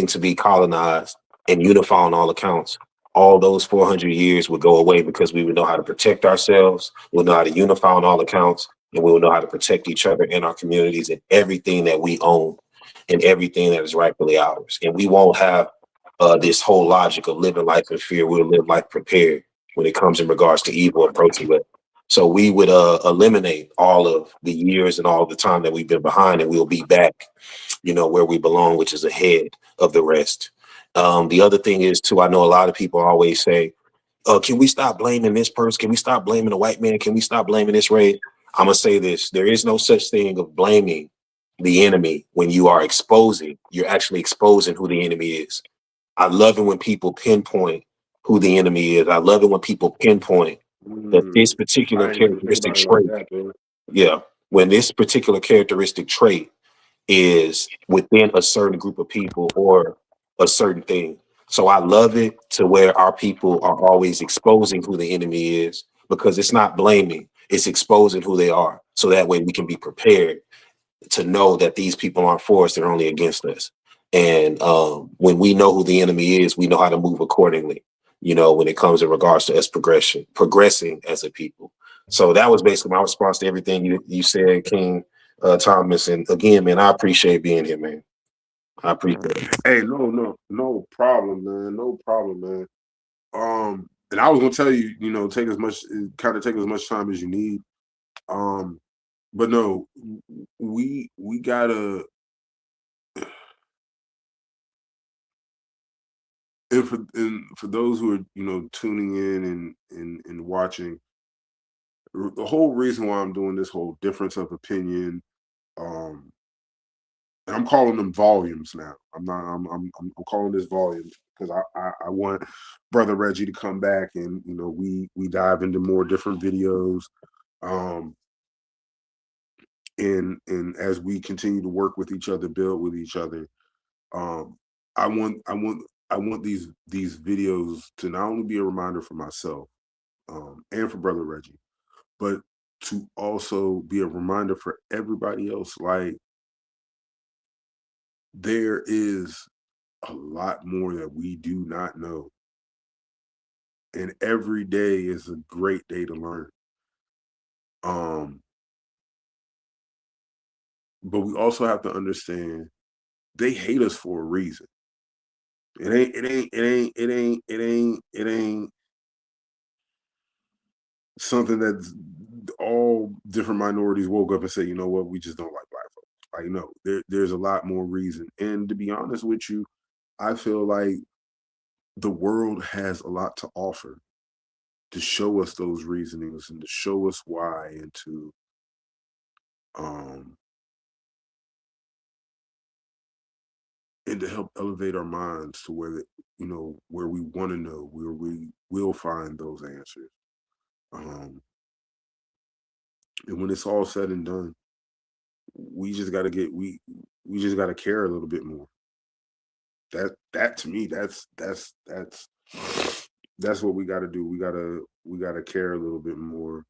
to be colonized and unified on all accounts. All those 400 years would go away, because we would know how to protect ourselves, we'll know how to unify on all accounts, and we will know how to protect each other in our communities and everything that we own and everything that is rightfully ours. And we won't have this whole logic of living life in fear. We'll live life prepared when it comes in regards to evil approaching it. So we would eliminate all of the years and all the time that we've been behind, and we'll be back, where we belong, which is ahead of the rest. The other thing is, too, I know a lot of people always say, can we stop blaming this person? Can we stop blaming the white man? Can we stop blaming this race? I'm going to say this. There is no such thing of blaming the enemy when you are you're actually exposing who the enemy is. I love it when people pinpoint who the enemy is. I love it when people pinpoint that this particular characteristic trait, when this particular characteristic trait is within a certain group of people or a certain thing. So I love it to where our people are always exposing who the enemy is, because it's not blaming, it's exposing who they are. So that way we can be prepared to know that these people aren't for us, they're only against us. And when we know who the enemy is, we know how to move accordingly, you know, when it comes in regards to us progressing as a people. So that was basically my response to everything you said, King Thomas. And again, man, I appreciate being here, man. I appreciate it. Hey, no problem, man. No problem, man. And I was gonna tell you, you know, take as much time as you need. But no, we gotta. And for those who are, you know, tuning in and watching, the whole reason why I'm doing this whole difference of opinion, and I'm calling them volumes now. I'm calling this volumes because I want Brother Reggie to come back and, you know, we dive into more different videos, and as we continue to work with each other, build with each other. I want these videos to not only be a reminder for myself, and for Brother Reggie, but to also be a reminder for everybody else. Like, there is a lot more that we do not know, and every day is a great day to learn. But we also have to understand they hate us for a reason. It ain't something that's all different minorities woke up and say, you know what, we just don't like black folks. Like, no, there's a lot more reason. And to be honest with you, I feel like the world has a lot to offer to show us those reasonings and to show us why, and to help elevate our minds to where you know, where we want to know, where we will find those answers. And when it's all said and done, we just got to we just got to care a little bit more. That to me, that's what we got to do. We got to care a little bit more,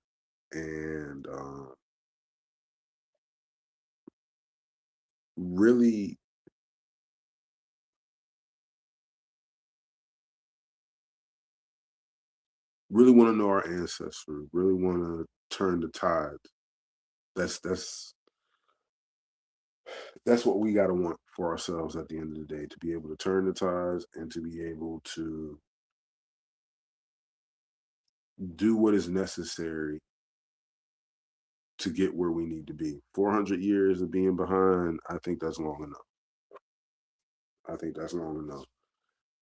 and really want to know our ancestors, really want to turn the tides. That's what we got to want for ourselves at the end of the day, to be able to turn the tides and to be able to do what is necessary to get where we need to be. 400 years of being behind, I think that's long enough.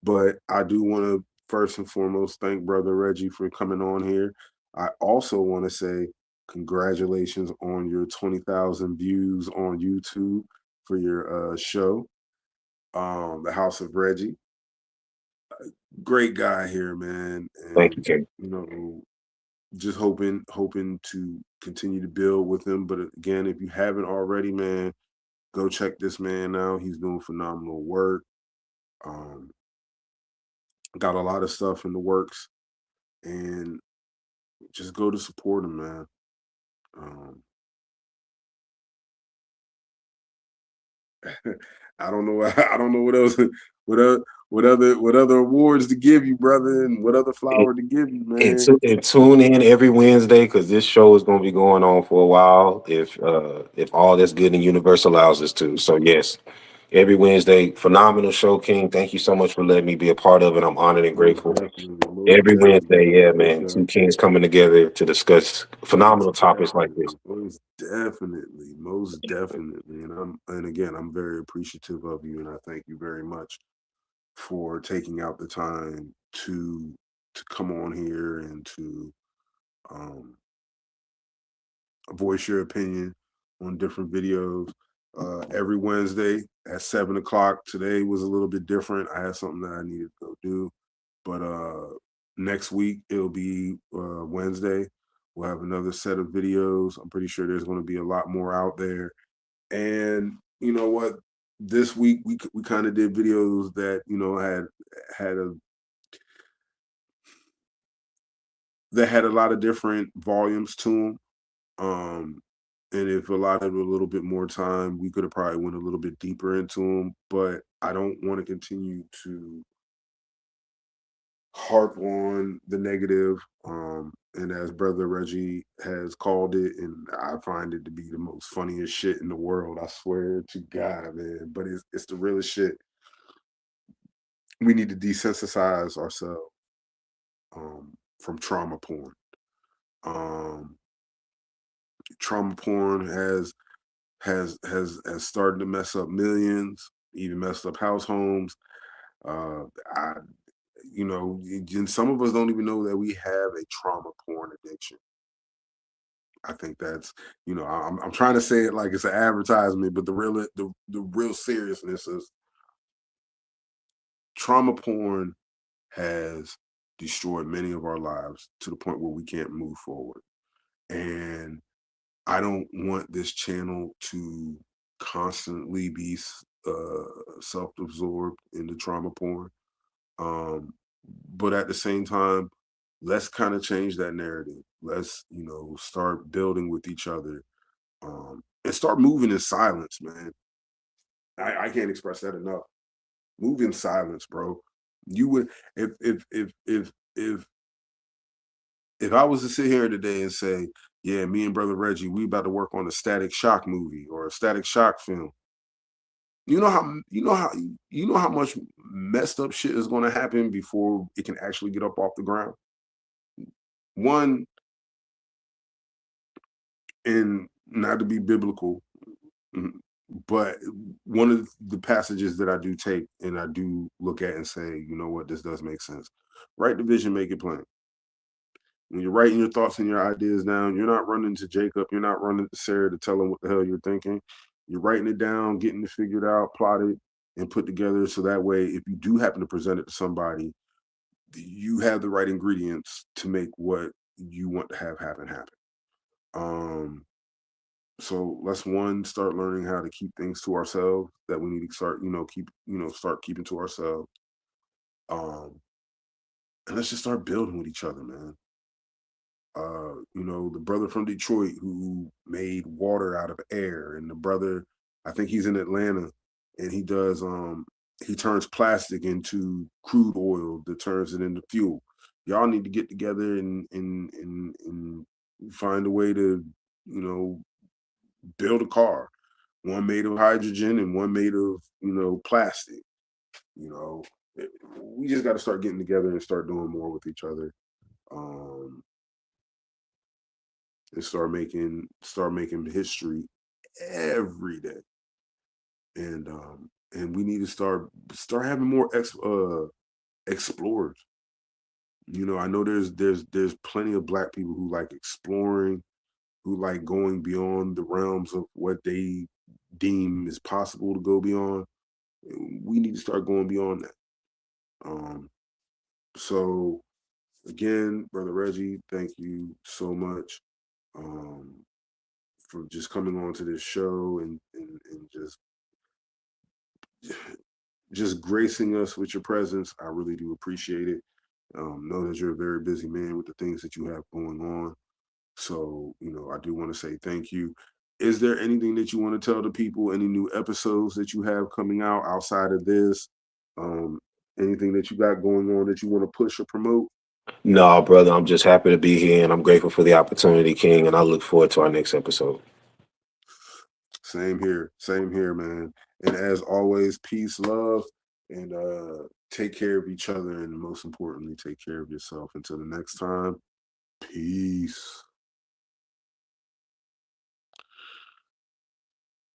But I do want to first and foremost thank Brother Reggie for coming on here. I also want to say congratulations on your 20,000 views on YouTube for your show, The House of Reggie. Great guy here, man. And, thank you, King. You know, just hoping to continue to build with him. But again, if you haven't already, man, go check this man out. He's doing phenomenal work. Got a lot of stuff in the works, and just go to support him, man. I don't know. I don't know what else, what other awards to give you, brother, and what other flower to give you, man. And tune in every Wednesday, because this show is going to be going on for a while, if all that's good and universe allows us to. So yes, every Wednesday, phenomenal show, King. Thank you so much for letting me be a part of it. I'm honored and grateful. Every Wednesday, yeah, man. Two kings coming together to discuss phenomenal topics like this. Most definitely. And again, I'm very appreciative of you, and I thank you very much for taking out the time to come on here and to voice your opinion on different videos. Every Wednesday at 7 o'clock. Today was a little bit different. I had something that I needed to go do, but next week it'll be Wednesday. We'll have another set of videos. I'm pretty sure there's going to be a lot more out there, and you know what? This week we kind of did videos that had a lot of different volumes to them. And if allotted a little bit more time, we could have probably went a little bit deeper into them. But I don't want to continue to harp on the negative. And as Brother Reggie has called it, and I find it to be the most funniest shit in the world, I swear to God, man. But it's the realest shit. We need to desensitize ourselves from trauma porn. Trauma porn has started to mess up millions, even messed up house homes. And some of us don't even know that we have a trauma porn addiction. I think that's, I'm trying to say it like it's an advertisement, but the real seriousness is trauma porn has destroyed many of our lives to the point where we can't move forward. And I don't want this channel to constantly be self-absorbed into trauma porn. But at the same time, let's kind of change that narrative. Let's, start building with each other, and start moving in silence, man. I can't express that enough. Move in silence, bro. You would, if I was to sit here today and say, yeah, me and Brother Reggie, we about to work on a Static Shock movie or a Static Shock film. You know how much messed up shit is going to happen before it can actually get up off the ground. One, and not to be biblical, but one of the passages that I do take and I do look at and say, you know what, this does make sense. Write the vision, make it plain. When you're writing your thoughts and your ideas down, you're not running to Jacob, you're not running to Sarah to tell them what the hell you're thinking. You're writing it down, getting it figured out, plotted, and put together, so that way, if you do happen to present it to somebody, you have the right ingredients to make what you want to have happen. So let's start learning how to keep things to ourselves that we need to start, start keeping to ourselves. And let's just start building with each other, man. The brother from Detroit who made water out of air, and the brother, I think he's in Atlanta, and he does he turns plastic into crude oil that turns it into fuel. Y'all need to get together and find a way to, build a car, one made of hydrogen and one made of, plastic. We just got to start getting together and start doing more with each other. And start making history every day. And we need to start having more explorers. I know there's plenty of Black people who like exploring, who like going beyond the realms of what they deem is possible to go beyond. We need to start going beyond that. So again, Brother Reggie, thank you so much for just coming on to this show and just gracing us with your presence. I really do appreciate it. Know that you're a very busy man with the things that you have going on. So, I do want to say thank you. Is there anything that you want to tell the people? Any new episodes that you have coming out outside of this? Anything that you got going on that you want to push or promote? No, brother, I'm just happy to be here, and I'm grateful for the opportunity, King, and I look forward to our next episode. Same here, man. And as always, peace, love, and take care of each other, and most importantly, take care of yourself. Until the next time, peace.